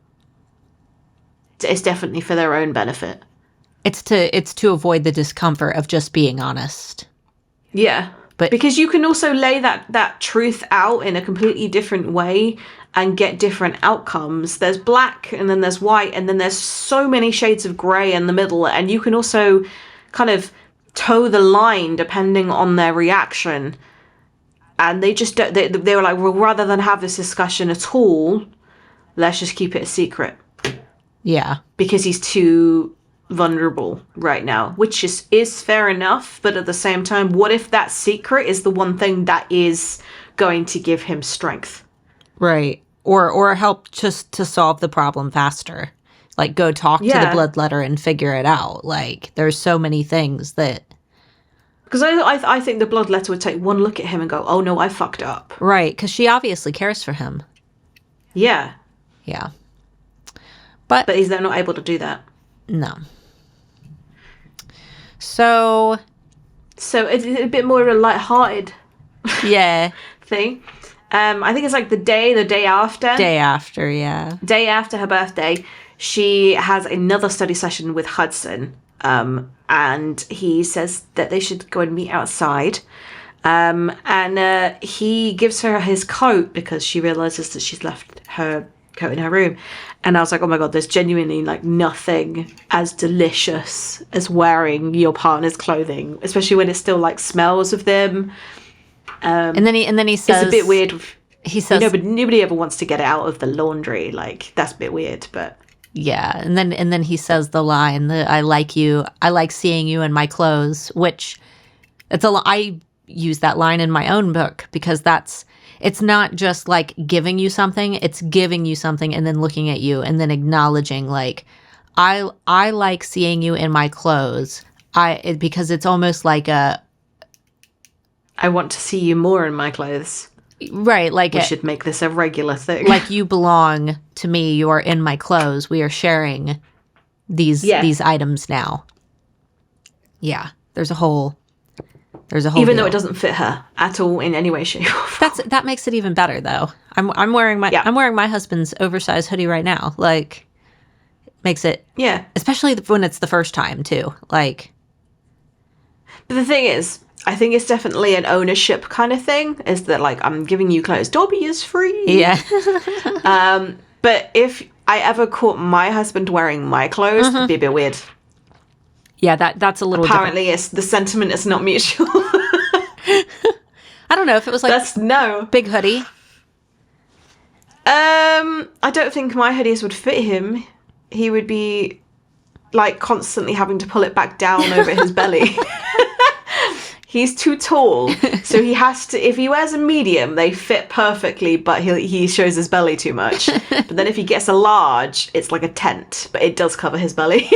It's definitely for their own benefit. It's to avoid the discomfort of just being honest. Yeah. But because you can also lay that truth out in a completely different way and get different outcomes. There's black and then there's white and then there's so many shades of grey in the middle, and you can also kind of toe the line depending on their reaction. And they just don't, they were like, well, rather than have this discussion at all, let's just keep it a secret. Yeah. Because he's too vulnerable right now, which is fair enough. But at the same time, what if that secret is the one thing that is going to give him strength? Right. Or help just to solve the problem faster. Like, go talk to the bloodletter and figure it out. Like, there's so many things that... Because I think the bloodletter would take one look at him and go, oh no, I fucked up. Right, because she obviously cares for him. Yeah. Yeah. But he's not able to do that. No. So it's a bit more of a lighthearted thing. I think it's like the day after. Day after, yeah. Day after her birthday, she has another study session with Hudson. And he says that they should go and meet outside. And he gives her his coat because she realizes that she's left her coat in her room. And I was like, oh my God, there's genuinely like nothing as delicious as wearing your partner's clothing, especially when it still like smells of them. And then he says, it's a bit weird. He says, but nobody ever wants to get it out of the laundry. Like, that's a bit weird, but. Yeah, and then he says the line that I like you, I like seeing you in my clothes, which I use that line in my own book because it's not just like giving you something, it's giving you something and then looking at you and then acknowledging like, I like seeing you in my clothes. Because it's almost like I want to see you more in my clothes. Right, like we should make this a regular thing. Like you belong to me, you are in my clothes. We are sharing these items now. Yeah, there's a whole even though it doesn't fit her at all in any way, shape, or form. That makes it even better though. I'm wearing my husband's oversized hoodie right now. Like makes it especially when it's the first time too. Like, but the thing is, I think it's definitely an ownership kind of thing. Is that like I'm giving you clothes? Dobby is free. Yeah. But if I ever caught my husband wearing my clothes, it'd be a bit weird. Yeah, that's a little. Apparently, the sentiment is not mutual. I don't know if it was like big hoodie. I don't think my hoodies would fit him. He would be like constantly having to pull it back down over his belly. He's too tall, so he has to. If he wears a medium, they fit perfectly, but he shows his belly too much. But then if he gets a large, it's like a tent, but it does cover his belly.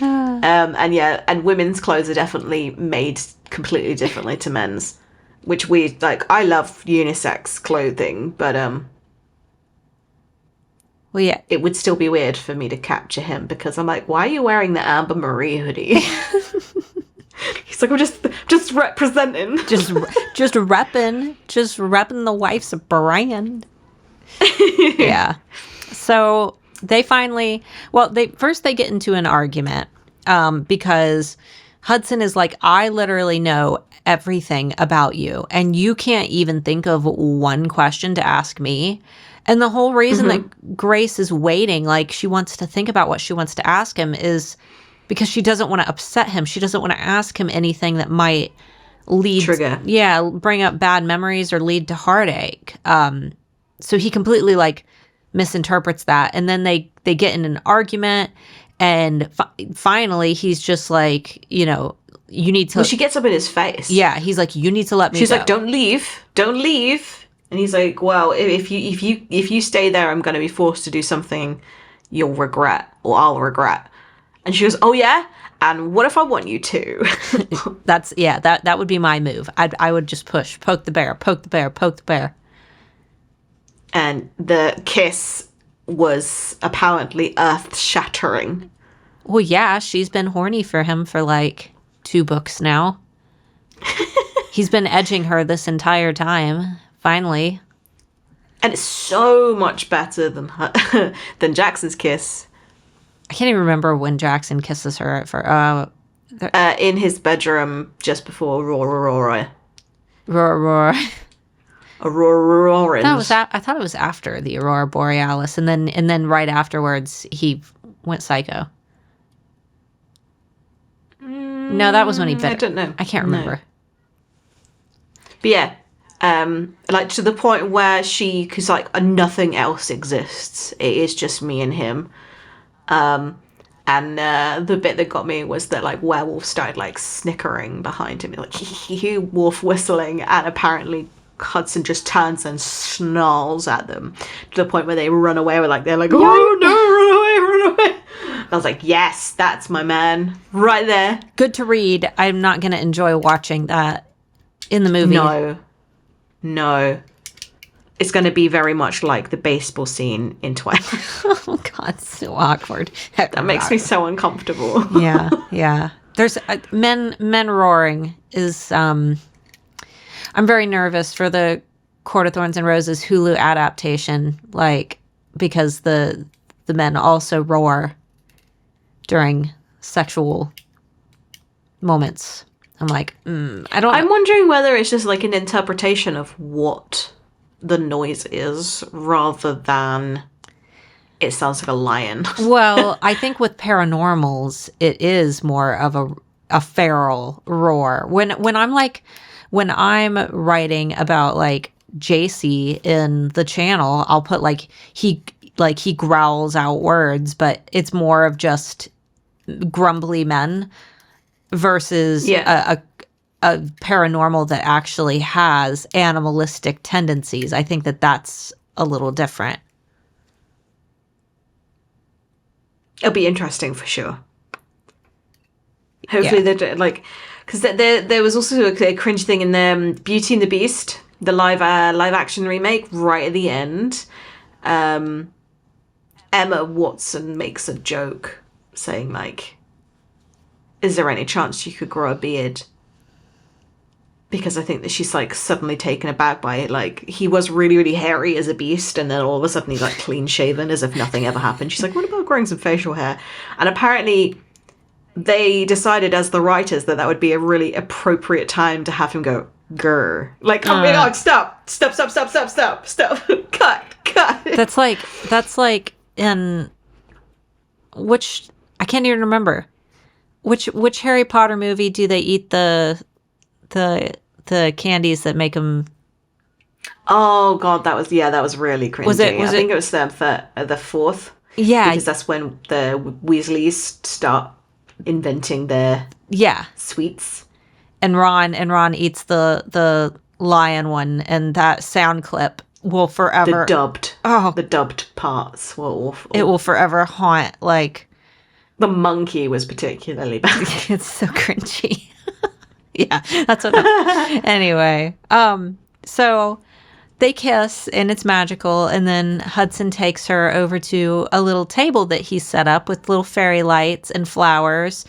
And women's clothes are definitely made completely differently to men's, which we like. I love unisex clothing, but well, yeah, it would still be weird for me to capture him because I'm like, why are you wearing the Amber Marie hoodie? He's like, I'm just representing, just repping the wife's brand. Yeah. So they finally, they get into an argument because Hudson is like, I literally know everything about you and you can't even think of one question to ask me. And the whole reason that Grace is waiting, like she wants to think about what she wants to ask him, is because she doesn't want to upset him. She doesn't want to ask him anything that might bring up bad memories or lead to heartache. So he completely like misinterprets that. And then they get in an argument and finally he's just like, you know, you need to. Well, she gets up in his face. Yeah. He's like, you need to let me She's go. like, don't leave. And he's like, well, if you stay there, I'm going to be forced to do something you'll regret or I'll regret. And she goes, oh yeah? And what if I want you to? That would be my move. I would just poke the bear. And the kiss was apparently earth-shattering. Well, yeah, she's been horny for him for like 2 books now. He's been edging her this entire time, finally. And it's so much better than Jackson's kiss. I can't even remember when Jackson kisses her in his bedroom just before Aurora. I thought it was after the Aurora Borealis, and then right afterwards he went psycho. No, that was when he bit. I don't know. I can't remember. No. But yeah, like to the point where because like nothing else exists. It is just me and him. And the bit that got me was that like werewolf started like snickering behind him, like wolf whistling, and apparently Hudson just turns and snarls at them to the point where they run away. They're like, oh no, run away. I was like, yes, that's my man right there. Good to read. I'm not going to enjoy watching that in the movie. No. It's going to be very much like the baseball scene in Twilight. Oh, God, so awkward. That makes me so uncomfortable. Yeah. There's men roaring is... I'm very nervous for the Court of Thorns and Roses Hulu adaptation, like, because the men also roar during sexual moments. I'm like, I'm wondering whether it's just like an interpretation of what the noise is rather than it sounds like a lion. Well, I think with paranormals, it is more of a feral roar. When I'm writing about like JC in the channel, I'll put he growls out words, but it's more of just grumbly men. versus a paranormal that actually has animalistic tendencies. I think that that's a little different. It'll be interesting for sure. Hopefully they don't, like, because there was also a cringe thing in Beauty and the Beast, the live action remake, right at the end. Emma Watson makes a joke saying, like, is there any chance you could grow a beard? Because I think that she's, like, suddenly taken aback by it. Like, he was really, really hairy as a beast, and then all of a sudden he's, like, clean-shaven as if nothing ever happened. She's like, what about growing some facial hair? And apparently they decided as the writers that would be a really appropriate time to have him go, grr. Like, oh my god, stop, cut. That's like in which, I can't even remember. Which Harry Potter movie do they eat the candies that make them? Oh god, that was really cringy. I think it was the fourth. Yeah, because that's when the Weasleys start inventing their sweets. And Ron eats the lion one, and that sound clip will forever the dubbed parts were awful. It will forever haunt, like, the monkey was particularly bad. It's so cringy. Yeah, that's what anyway. So they kiss and it's magical, and then Hudson takes her over to a little table that he set up with little fairy lights and flowers,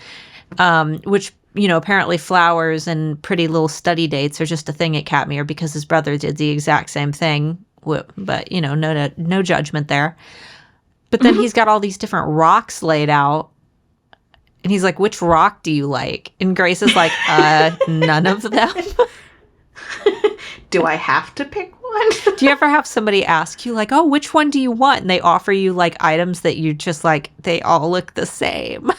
which, you know, apparently flowers and pretty little study dates are just a thing at Katmere because his brother did the exact same thing. But, you know, no judgment there. But then he's got all these different rocks laid out. And he's like, which rock do you like? And Grace is like, none of them. Do I have to pick one? Do you ever have somebody ask you, like, oh, which one do you want? And they offer you, like, items that you just, like, they all look the same.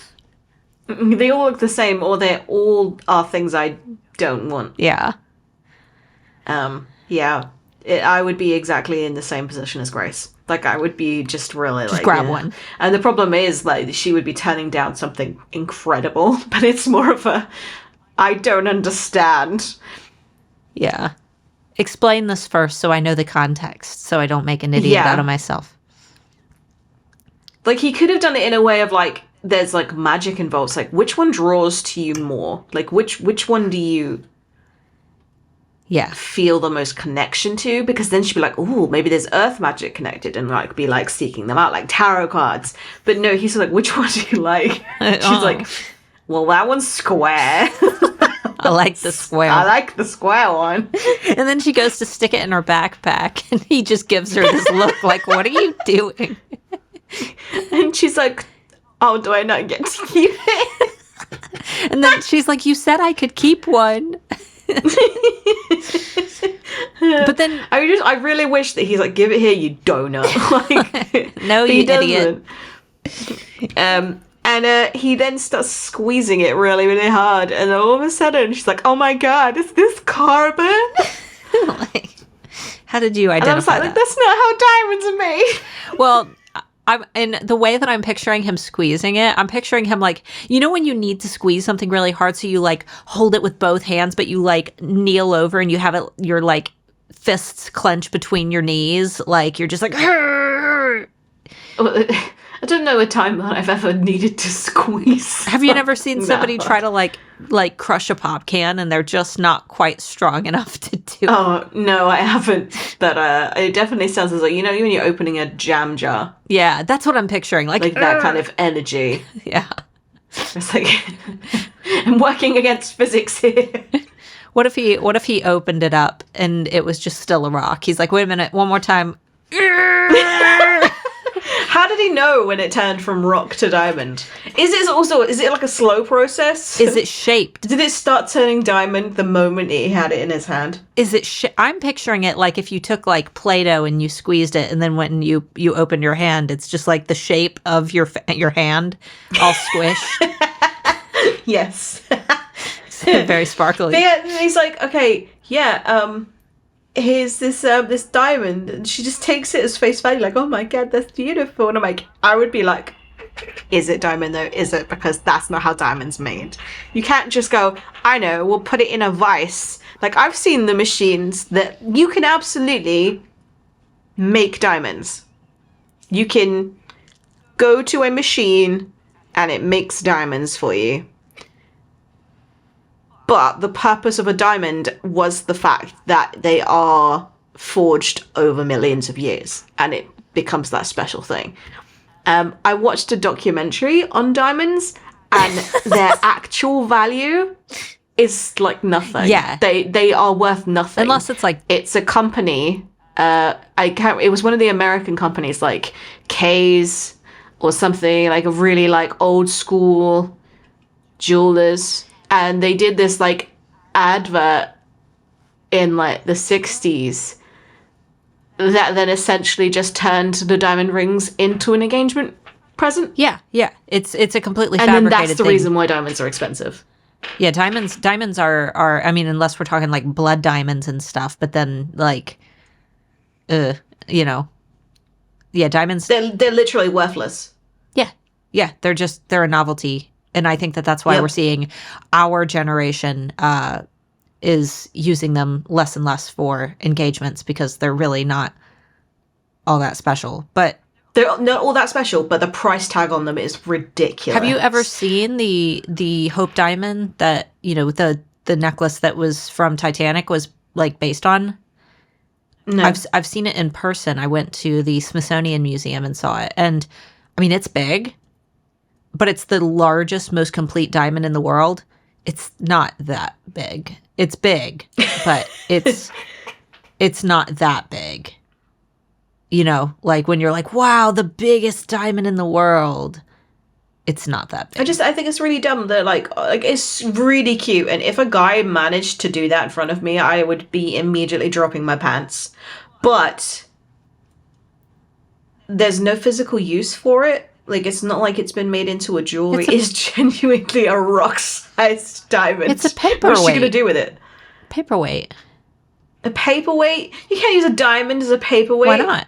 They all look the same, or they all are things I don't want. Yeah. I would be exactly in the same position as Grace. Like, I would be just really just grab one. And the problem is, like, she would be turning down something incredible, but it's more of a, I don't understand. Yeah. Explain this first so I know the context, so I don't make an idiot out of myself. Like, he could have done it in a way of, like, there's, like, magic involved. Like, which one draws to you more? Like, which one do you feel the most connection to? Because then she'd be like, ooh, maybe there's earth magic connected, and, like, be, like, seeking them out, like tarot cards. But no, he's like, which one do you like? She's like, well, that one's square. I like the square. I like the square one. And then she goes to stick it in her backpack, and he just gives her this look like, what are you doing? And she's like, oh, do I not get to keep it? And then she's like, you said I could keep one. But then I really wish that he's like, give it here, you donut. Like, no, you idiot. And he then starts squeezing it really, really hard, and then all of a sudden she's like, oh my god, is this carbon? Like, how did you identify and I was like, that's not how diamonds are made. Well, in the way that I'm picturing him squeezing it, I'm picturing him like, you know, when you need to squeeze something really hard, so you like hold it with both hands, but you like kneel over and you have it, your like fists clenched between your knees, like you're just like. I don't know a time that I've ever needed to squeeze. Have you never seen somebody try to like crush a pop can and they're just not quite strong enough to do it? Oh, no, I haven't. But it definitely sounds as like, you know, when you're opening a jam jar. Yeah, that's what I'm picturing. Like that kind of energy. Yeah. It's like, I'm working against physics here. What if he opened it up and it was just still a rock? He's like, wait a minute, one more time. How did he know when it turned from rock to diamond? Is it like a slow process? Is it shaped? Did it start turning diamond the moment he had it in his hand? Is it I'm picturing it like if you took like Play-Doh and you squeezed it, and then when you opened your hand, it's just like the shape of your hand all squished. Yes. Very sparkly. Yeah, he's like, okay, here's this diamond, and she just takes it as face value, like, oh my god, that's beautiful. And I'm like, I would be like, Is it diamond though? Is it? Because that's not how diamond's made. You can't just go, I know, we'll put it in a vice. Like, I've seen the machines that you can absolutely make diamonds. You can go to a machine and it makes diamonds for you. But the purpose of a diamond was the fact that they are forged over millions of years, and it becomes that special thing. I watched a documentary on diamonds, and their actual value is like nothing. Yeah. They are worth nothing. Unless it's like... It's a company, it was one of the American companies, like K's or something, like a really like old school jewelers. And they did this like advert in like the 60s that then essentially just turned the diamond rings into an engagement present. Yeah. It's a completely and fabricated then that's the thing. reason why diamonds are expensive. Yeah, diamonds are I mean, unless we're talking like blood diamonds and stuff, but then like you know. Yeah, diamonds They're literally worthless. Yeah, they're a novelty. And I think that's why we're seeing our generation is using them less and less for engagements, because they're really not all that special. But they're not all that special, but the price tag on them is ridiculous. have you ever seen the Hope Diamond that, you know, the necklace that was from Titanic was like based on? No. I've seen it in person. I went to the Smithsonian Museum and saw it. And I mean, it's big, but it's the largest, most complete diamond in the world. It's not that big. It's big, but it's not that big. You know, like when you're like, wow, the biggest diamond in the world. It's not that big. I think it's really dumb that like it's really cute. And if a guy managed to do that in front of me, I would be immediately dropping my pants. But there's no physical use for it. Like, it's not like it's been made into a jewelry. It's genuinely a rock-sized diamond. It's a paperweight. What's she going to do with it? Paperweight. A paperweight? You can't use a diamond as a paperweight. Why not?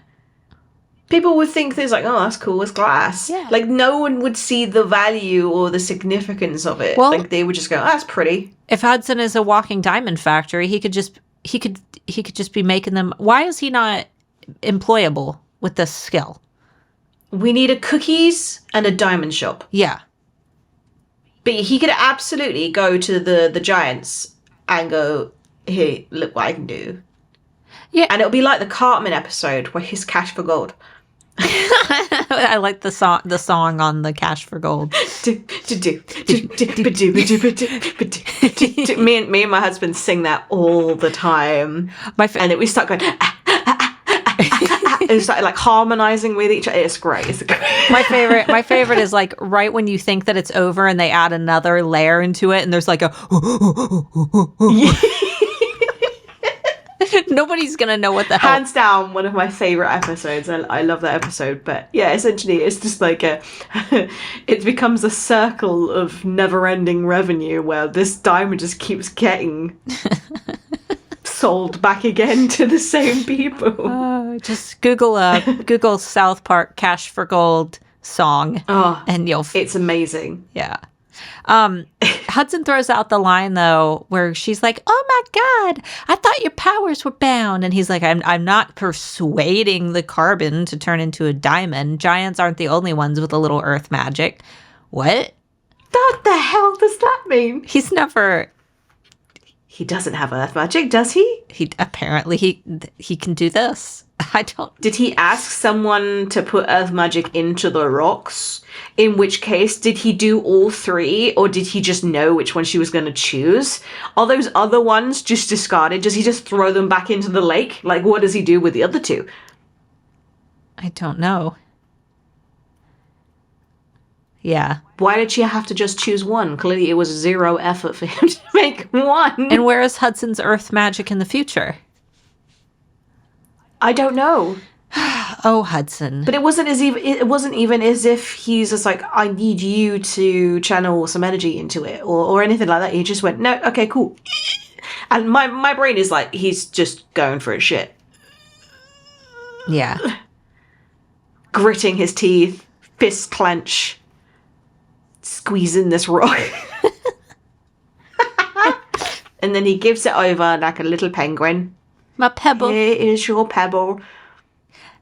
People would think things like, oh, that's cool, it's glass. Yeah. Like, no one would see the value or the significance of it. Well, like, they would just go, oh, that's pretty. If Hudson is a walking diamond factory, he could just be making them. Why is he not employable with this skill? We need a cookies and a diamond shop. Yeah. But he could absolutely go to the Giants and go, hey, look what I can do. Yeah. And it'll be like the Cartman episode where he's cash for gold. I like the song on the Cash for Gold. Me and my husband sing that all the time. And then we start going, and start like harmonizing with each other. It's great. My favorite is like right when you think that it's over and they add another layer into it, and there's like a nobody's gonna know what the hell. Hands down, one of my favorite episodes. I love that episode. But yeah, essentially, it's just like it becomes a circle of never-ending revenue where this diamond just keeps getting sold back again to the same people. Just Google South Park Cash for Gold song, and it's amazing. Yeah. Hudson throws out the line though where she's like, oh my god, I thought your powers were bound, and he's like, I'm not persuading the carbon to turn into a diamond. Giants aren't the only ones with a little earth magic. What the hell does that mean? He doesn't have earth magic, does he? He apparently he can do this. I don't. Did he ask someone to put earth magic into the rocks? In which case, did he do all three, or did he just know which one she was going to choose? Are those other ones just discarded? Does he just throw them back into the lake? Like, what does he do with the other two? I don't know. Yeah. Why did she have to just choose one? Clearly it was zero effort for him to make one. And where is Hudson's earth magic in the future? I don't know. Oh, Hudson. But it wasn't even as if he's just like, I need you to channel some energy into it or anything like that. He just went, no, okay, cool. And my brain is like, he's just going for his shit. Yeah. Gritting his teeth, fist clench, squeezing this rock. And then he gives it over like a little penguin. My pebble. Here is your pebble.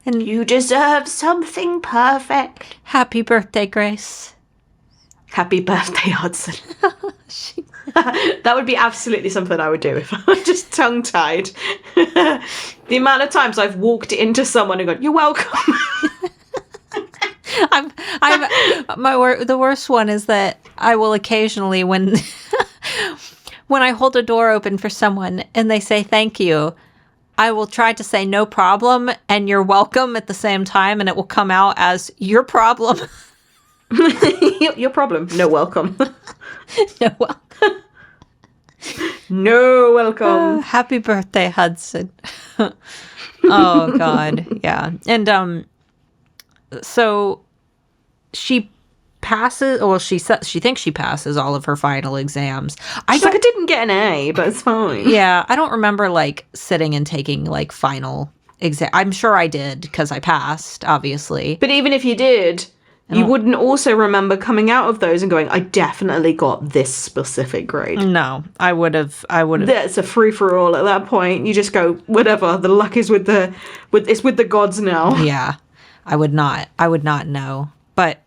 And you deserve something perfect. Happy birthday, Grace. Happy birthday, Hudson. That would be absolutely something I would do if I was just tongue-tied. The amount of times I've walked into someone and gone, "You're welcome." The worst one is that I will occasionally, when I hold a door open for someone and they say thank you, I will try to say no problem and you're welcome at the same time, and it will come out as your problem. Your problem. No welcome. No welcome. No welcome. Happy birthday, Hudson. Oh God, yeah. And so she passes. Well, she thinks she passes all of her final exams. I didn't get an A, but it's fine. Yeah, I don't remember like sitting and taking like final exam. I'm sure I did because I passed, obviously. But even if you did, you wouldn't also remember coming out of those and going, "I definitely got this specific grade." No, I would have. That's a free for all at that point. You just go, whatever. The luck is with the gods now. Yeah, I would not know. But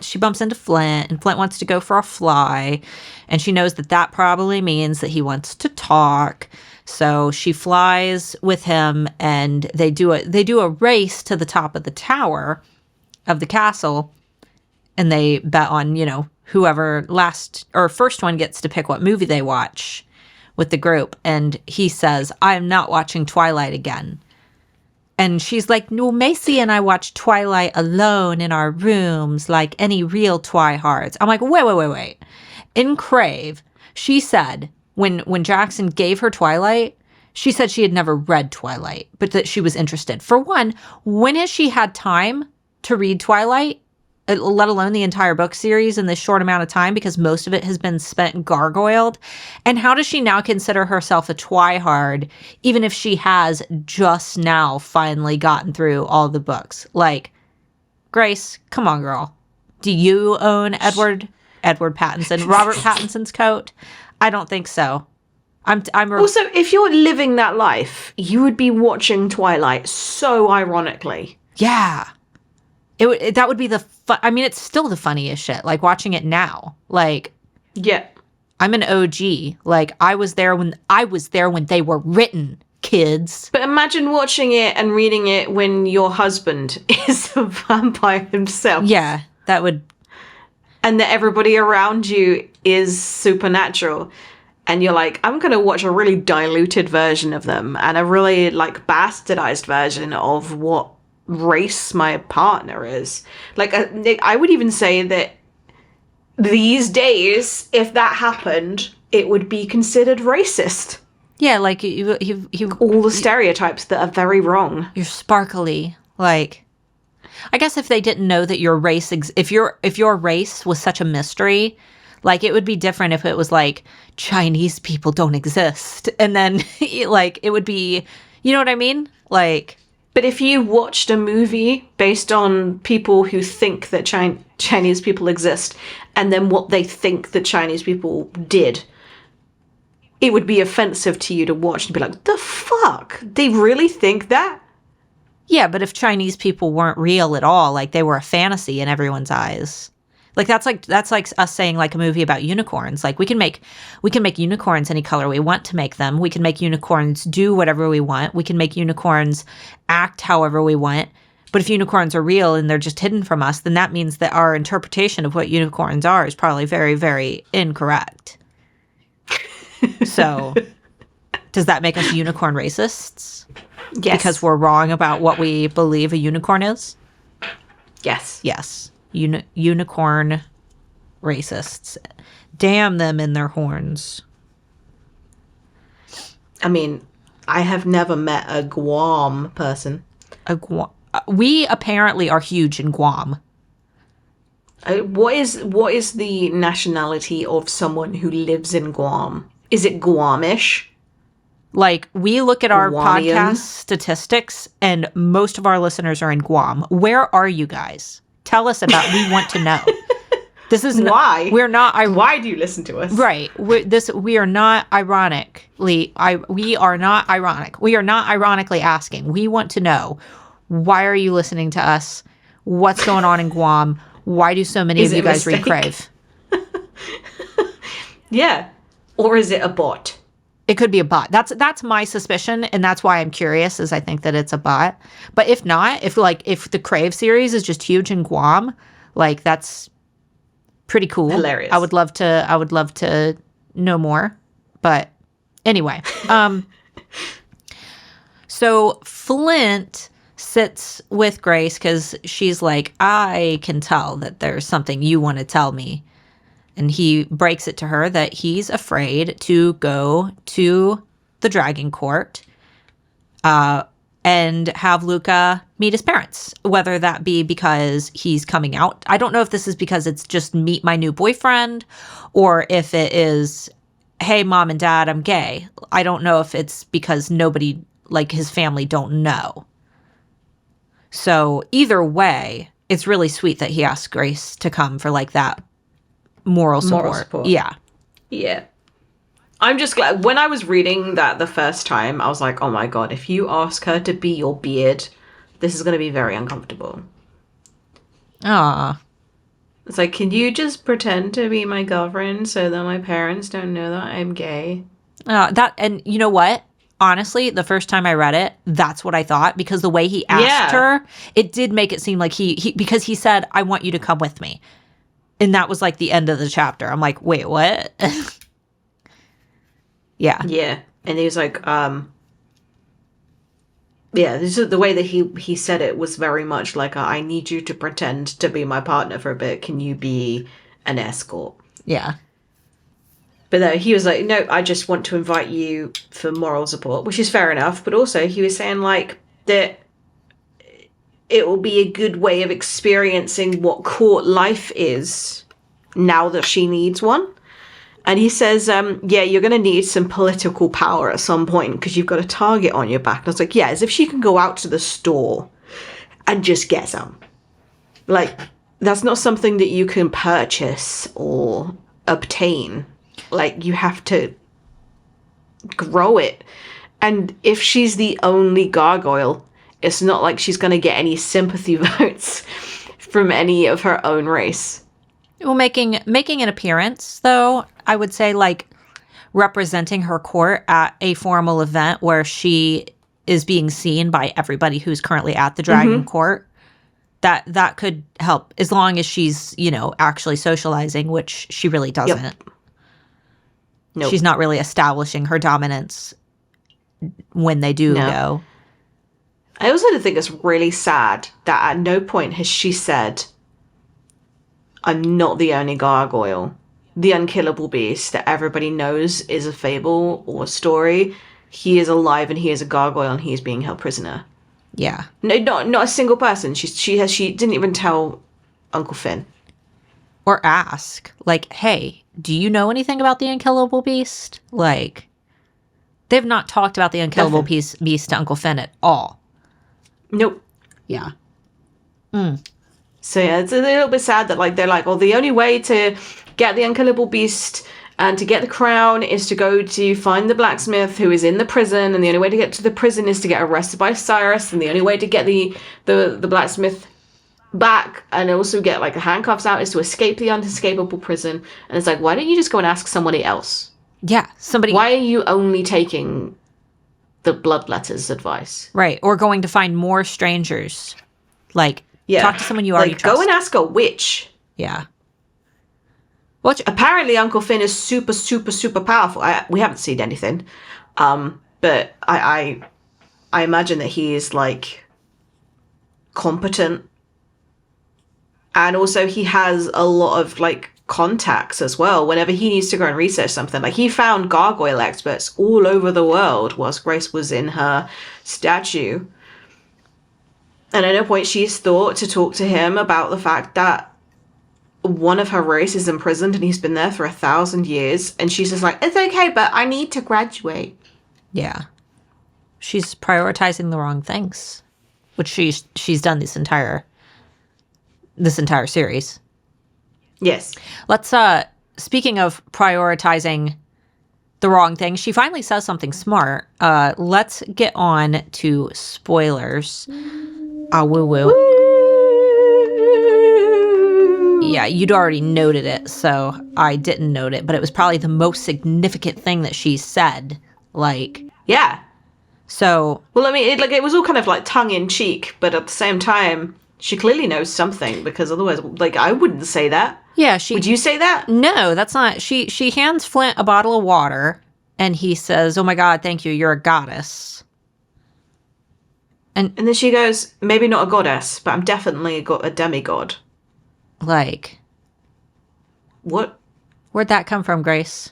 she bumps into Flint, and Flint wants to go for a fly, and she knows that probably means that he wants to talk. So she flies with him, and they do a race to the top of the tower of the castle, and they bet on, whoever first one gets to pick what movie they watch with the group. And he says, "I'm not watching Twilight again." And she's like, "No, Macy and I watch Twilight alone in our rooms like any real Twihards." I'm like, wait. In Crave, she said when Jackson gave her Twilight, she said she had never read Twilight, but that she was interested. For one, when has she had time to read Twilight, let alone the entire book series in this short amount of time, because most of it has been spent gargoyled? And how does she now consider herself a Twihard, even if she has just now finally gotten through all the books? Like, Grace, come on, girl. Do you own Edward Pattinson, Robert Pattinson's coat? I don't think so. Also, if you're living that life, you would be watching Twilight so ironically. Yeah. That would be it's still the funniest shit. Like watching it now. Like, yeah, I'm an OG. Like I was there when they were written, kids. But imagine watching it and reading it when your husband is a vampire himself. Yeah, that would. And that everybody around you is supernatural. And you're like, I'm going to watch a really diluted version of them and a really like bastardized version of what race my partner is. Like, I would even say that these days, if that happened, it would be considered racist. Yeah, like you all the stereotypes that are very wrong. You're sparkly. Like, I guess if they didn't know that your race, if your race was such a mystery, like it would be different if it was like Chinese people don't exist, and then like it would be, you know what I mean? Like. But if you watched a movie based on people who think that Chinese people exist, and then what they think that Chinese people did, it would be offensive to you to watch and be like, the fuck? They really think that? Yeah, but if Chinese people weren't real at all, like they were a fantasy in everyone's eyes. Like that's like us saying like a movie about unicorns. Like we can make unicorns any color we want to make them. We can make unicorns do whatever we want. We can make unicorns act however we want. But if unicorns are real and they're just hidden from us, then that means that our interpretation of what unicorns are is probably very, very incorrect. So does that make us unicorn racists? Yes. Because we're wrong about what we believe a unicorn is? Yes. Yes. Unicorn racists. Damn them in their horns. I mean, I have never met a Guam person. We apparently are huge in Guam. What is the nationality of someone who lives in Guam? Is it Guamish? Like, we look at our Guamian? podcast statistics, and most of our listeners are in Guam. Where are you guys? Tell us about. We want to know. This is why we're not. Why do you listen to us? Right. We are not ironically. We are not ironic. We are not ironically asking. We want to know, why are you listening to us? What's going on in Guam? Why do so many of you guys read Crave? Yeah. Or is it a bot? It could be a bot. That's my suspicion, and that's why I'm curious, is I think that it's a bot. But if not, if the Crave series is just huge in Guam, like, that's pretty cool. Hilarious. I would love to know more. But anyway, so Flint sits with Grace because she's like, I can tell that there's something you want to tell me. And he breaks it to her that he's afraid to go to the Dragon Court and have Luca meet his parents, whether that be because he's coming out. I don't know if this is because it's just meet my new boyfriend, or if it is, hey, mom and dad, I'm gay. I don't know if it's because nobody, like his family, don't know. So either way, it's really sweet that he asked Grace to come for like that moral support. Yeah. Yeah. I'm just glad. When I was reading that the first time, I was like, oh my God, if you ask her to be your beard, this is going to be very uncomfortable. Ah. It's like, can you just pretend to be my girlfriend so that my parents don't know that I'm gay? And you know what? Honestly, the first time I read it, that's what I thought, because the way he asked her, it did make it seem like he because he said, I want you to come with me. And that was like the end of the chapter. I'm like, wait, what? Yeah. Yeah. And he was like, yeah, this is the way that he said it was very much like, I need you to pretend to be my partner for a bit. Can you be an escort? Yeah. But no, he was like, no, I just want to invite you for moral support, which is fair enough. But also he was saying like that it will be a good way of experiencing what court life is now that she needs one. And he says, yeah, you're going to need some political power at some point because you've got a target on your back. And I was like, yeah, as if she can go out to the store and just get some. Like, that's not something that you can purchase or obtain. Like, you have to grow it. And if she's the only gargoyle, it's not like she's going to get any sympathy votes from any of her own race. Well, making an appearance, though, I would say, like, representing her court at a formal event where she is being seen by everybody who's currently at the Dragon Court, that could help, as long as she's, actually socializing, which she really doesn't. Yep. Nope. She's not really establishing her dominance when they do go. I also think it's really sad that at no point has she said, I'm not the only gargoyle. The unkillable beast that everybody knows is a fable or a story. He is alive and he is a gargoyle and he is being held prisoner. Yeah. No, not a single person. She didn't even tell Uncle Finn. Or ask, like, hey, do you know anything about the unkillable beast? Like, they've not talked about the unkillable beast to Uncle Finn at all. Nope. Yeah. So yeah, it's a little bit sad that like they're like, well, the only way to get the unkillable beast and to get the crown is to go to find the blacksmith who is in the prison, and the only way to get to the prison is to get arrested by Cyrus, and the only way to get the blacksmith back and also get like the handcuffs out is to escape the unescapable prison. And it's like, why don't you just go and ask somebody else? Yeah, somebody. Why are you only taking the bloodletter's advice? Right, or going to find more strangers. Like, talk to someone you already trust. Go and ask a witch. Yeah. Apparently Uncle Finn is super, super, super powerful. We haven't seen anything. But I imagine that he is, like, competent. And also he has a lot of, like, contacts as well. Whenever he needs to go and research something. Like, he found gargoyle experts all over the world whilst Grace was in her statue. And at no point she's thought to talk to him about the fact that one of her race is imprisoned and he's been there for 1,000 years. And she's just like, it's okay, but I need to graduate. Yeah. She's prioritizing the wrong things, which she's done this entire series. Yes. Let's, speaking of prioritizing the wrong thing, she finally says something smart. Let's get on to spoilers. Woo woo. Yeah, you'd already noted it, so I didn't note it, but it was probably the most significant thing that she said. Like, yeah. So, well, I mean, it was all kind of like tongue in cheek, but at the same time, she clearly knows something, because otherwise, like, I wouldn't say that. Yeah, would you say that? No, that's not. She hands Flint a bottle of water, and he says, "Oh my God, thank you. You're a goddess." And then she goes, "Maybe not a goddess, but I'm definitely a demigod." Like, what? Where'd that come from, Grace?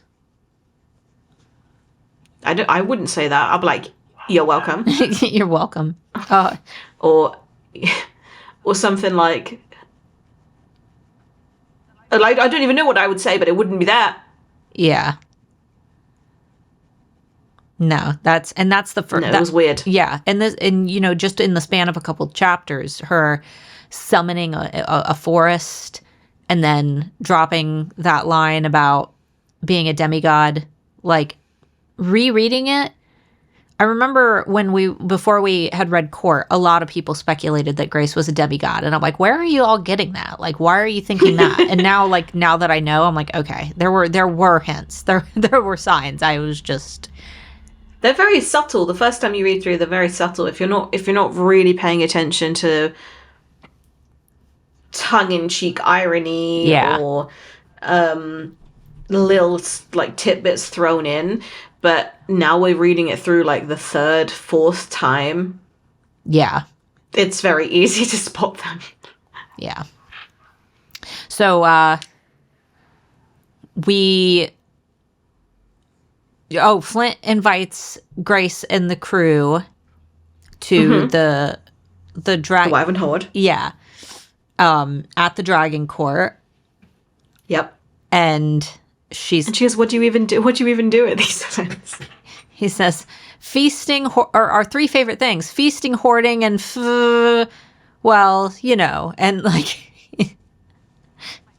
I wouldn't say that. I'd be like, "You're welcome." You're welcome. Or something like I don't even know what I would say, but it wouldn't be that. Yeah. No, that's the first. No, it was weird. Yeah, and you know, just in the span of a couple chapters, her summoning a forest, and then dropping that line about being a demigod, like rereading it. I remember before we had read Court, a lot of people speculated that Grace was a demigod, and I'm like, where are you all getting that? Like, why are you thinking that? And now that I know, I'm like, okay, there were hints, there were signs. I was just. They're very subtle. The first time you read through, they're very subtle. If you're not really paying attention to tongue-in-cheek irony, or little like tidbits thrown in, but now we're reading it through like the third, fourth time. Yeah, it's very easy to spot them. Yeah. So Flint invites Grace and the crew to the dragon. The Wyvern Horde. Yeah. At the Dragon Court. Yep. And she goes, "What do you even do at these events?" He says, "Feasting our three favorite things: feasting, hoarding, and well, you know." And like,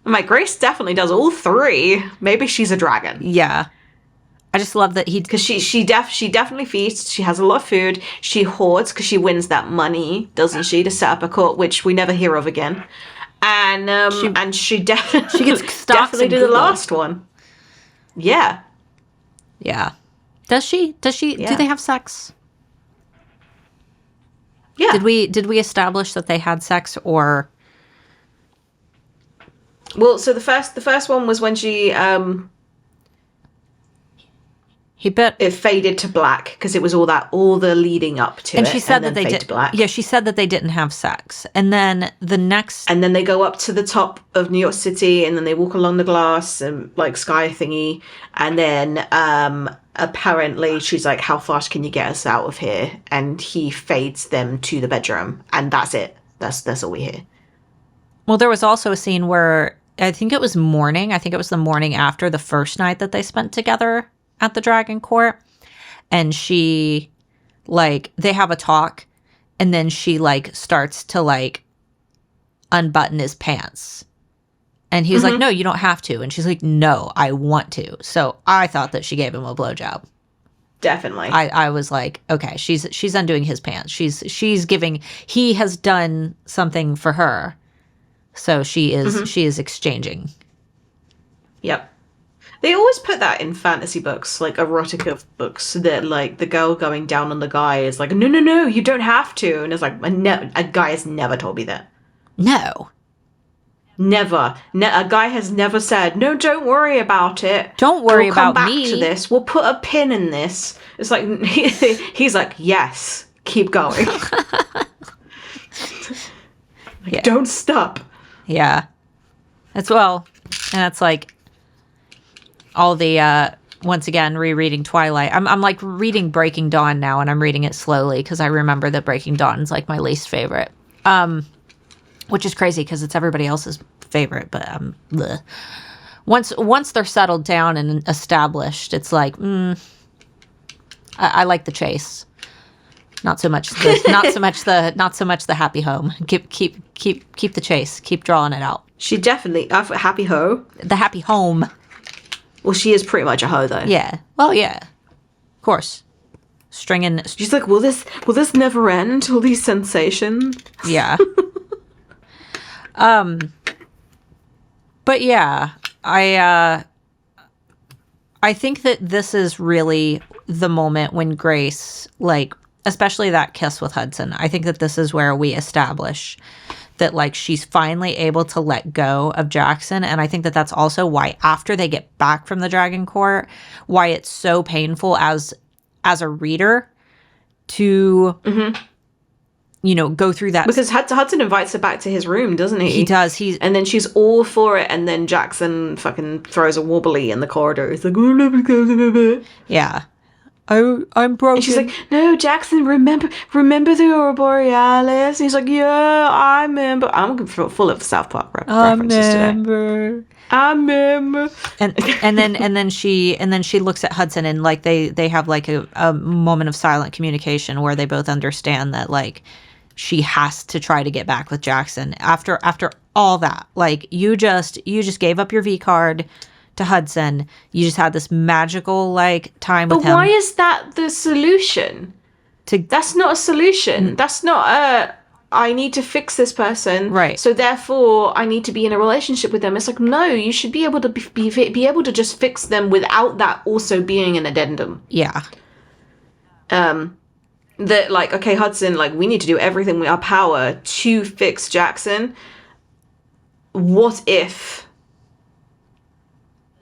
my Grace definitely does all three. Maybe she's a dragon. Yeah. I just love that because she definitely feasts. She has a lot of food. She hoards because she wins that money, doesn't she, to set up a court, which we never hear of again. And she gets definitely do the last one. Yeah. Yeah. Does she? Yeah. Do they have sex? Yeah. Did we establish that they had sex, or? Well, so the first one was when she it faded to black because it was all the leading up to it. And she said that they did. Black. Yeah, she said that they didn't have sex. And then and then they go up to the top of New York City, and then they walk along the glass and like sky thingy, and then apparently she's like, "How fast can you get us out of here?" And he fades them to the bedroom, and that's it. That's all we hear. Well, there was also a scene where I think it was morning. I think it was the morning after the first night that they spent together at the Dragon Court, and she they have a talk, and then she starts to unbutton his pants, and he's like, "No, you don't have to," and she's like, "No, I want to." So I thought that she gave him a blowjob. Definitely. I was like, okay, she's undoing his pants. She's giving. He has done something for her, so she is exchanging. Yep. They always put that in fantasy books, like erotica books, that the girl going down on the guy is like, no, you don't have to. And it's like, a guy has never told me that. No. Never. A guy has never said, "No, don't worry about it. Don't worry about me. We'll come back to this. We'll put a pin in this." It's like, he's like, "Yes, keep going." Don't stop. Yeah. And it's like, all the once again rereading Twilight. I'm like reading Breaking Dawn now, and I'm reading it slowly because I remember that Breaking Dawn is like my least favorite, which is crazy because it's everybody else's favorite. But bleh. Once they're settled down and established, it's like I like the chase. Not so much the happy home. Keep the chase. Keep drawing it out. She definitely happy hoe. The happy home. Well, she is pretty much a hoe though. Yeah. Well, yeah. Of course. Stringing. She's like, will this never end? All these sensations. Yeah. But yeah, I think that this is really the moment when Grace, like, especially that kiss with Hudson, I think that this is where we establish that, like, she's finally able to let go of Jackson. And I think that that's also why, after they get back from the Dragon Court, why it's so painful as a reader to, go through that. Because Hudson invites her back to his room, doesn't he? He does. And then she's all for it, and then Jackson fucking throws a wobbly in the corridor. He's like, yeah. I'm broken. And she's like, no, Jackson, remember the Aurora Borealis? And he's like, yeah, I remember. I'm full of South Park references today. I remember. And then she looks at Hudson, and like they have like a moment of silent communication where they both understand that, like, she has to try to get back with Jackson after all that. Like, you just gave up your V card to Hudson. You just had this magical, like, time with him. But why is that the solution? That's not a solution. That's not I need to fix this person. Right. So therefore I need to be in a relationship with them. It's like, no, you should be able to be able to just fix them without that also being an addendum. Yeah. That, like, okay, Hudson, like, we need to do everything in our power to fix Jackson. What if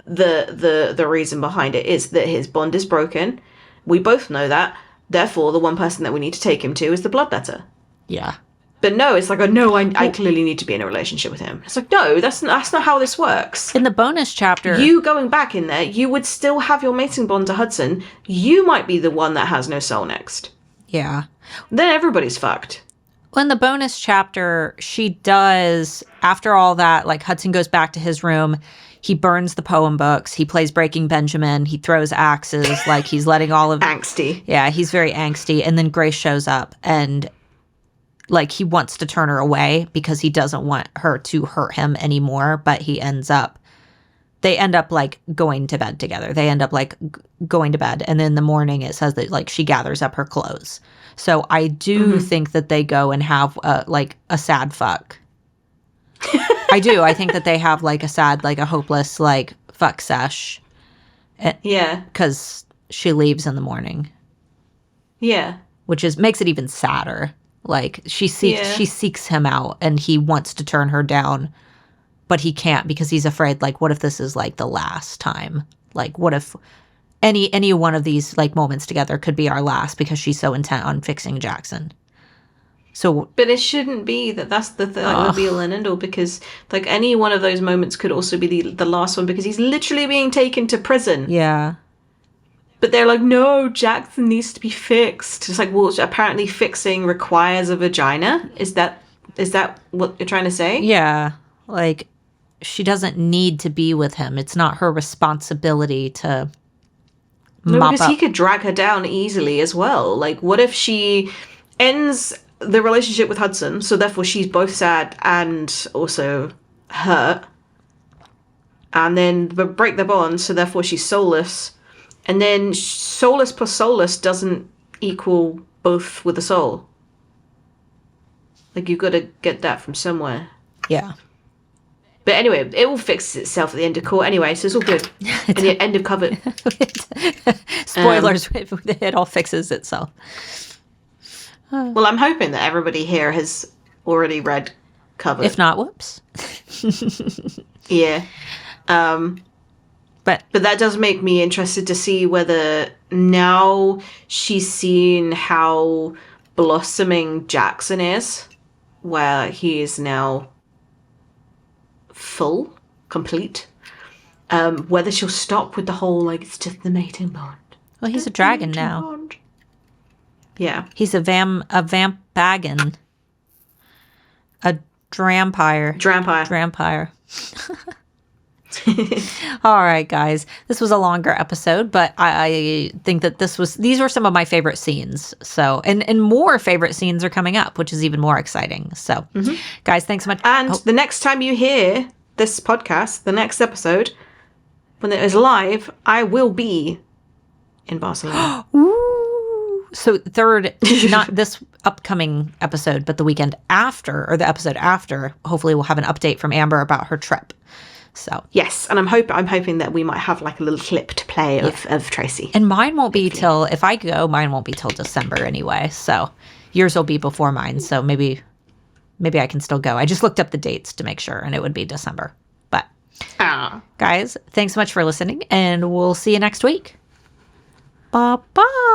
the reason behind it is that his bond is broken? We both know that. Therefore, the one person that we need to take him to is the bloodletter. Yeah. But no, it's like, I clearly need to be in a relationship with him. It's like, no, that's not how this works. In the bonus chapter, you going back in there, you would still have your mating bond to Hudson. You might be the one that has no soul next. Yeah. Then everybody's fucked. Well, in the bonus chapter, she does, after all that, like, Hudson goes back to his room. He burns the poem books. He plays Breaking Benjamin. He throws axes. Like, he's letting all of... Angsty. Yeah, he's very angsty. And then Grace shows up, and, like, he wants to turn her away because he doesn't want her to hurt him anymore. But they end up, like, going to bed together. They end up, like, going to bed. And then in the morning, it says that, like, she gathers up her clothes. So I do think that they go and have, like, a sad fuck. I do. I think that they have, like, a sad, like, a hopeless, like, fuck sesh. Yeah. Because she leaves in the morning. Yeah. Which makes it even sadder. Like, she seeks him out, and he wants to turn her down, but he can't because he's afraid, like, what if this is, like, the last time? Like, what if any one of these, like, moments together could be our last because she's so intent on fixing Jackson? So, but it shouldn't be that's the be all and end all, because, like, any one of those moments could also be the last one, because he's literally being taken to prison. Yeah. But they're like, no, Jackson needs to be fixed. It's like, well, apparently fixing requires a vagina. Is that what you're trying to say? Yeah. Like, she doesn't need to be with him. It's not her responsibility to mop because up. He could drag her down easily as well. Like, what if she ends the relationship with Hudson, so therefore she's both sad and also hurt, and then break the bond, so therefore she's soulless, and then soulless plus soulless doesn't equal both with a soul. Like, you've got to get that from somewhere. Yeah. But anyway, it will fix itself at the end of court anyway, so it's all good. And the end of Covet. Spoilers, it all fixes itself. Well, I'm hoping that everybody here has already read Covet. If not, whoops. Yeah. But that does make me interested to see whether now she's seen how blossoming Jackson is, where he is now full, complete, whether she'll stop with the whole, like, it's just the mating bond. Well, he's a dragon now. Bond. Yeah. He's a vampagon. A drampire. Drampire. All right, guys. This was a longer episode, but I think that these were some of my favorite scenes. So, and more favorite scenes are coming up, which is even more exciting. So, guys, thanks so much. And the next time you hear this podcast, the next episode, when it is live, I will be in Barcelona. Ooh. So third, not this upcoming episode, but the weekend after, or the episode after, hopefully we'll have an update from Amber about her trip. So yes, and I'm hoping that we might have like a little clip to play of Tracy. And mine won't be till, if I go, mine won't be till December anyway. So yours will be before mine. So maybe I can still go. I just looked up the dates to make sure, and it would be December. But guys, thanks so much for listening, and we'll see you next week. Bye-bye.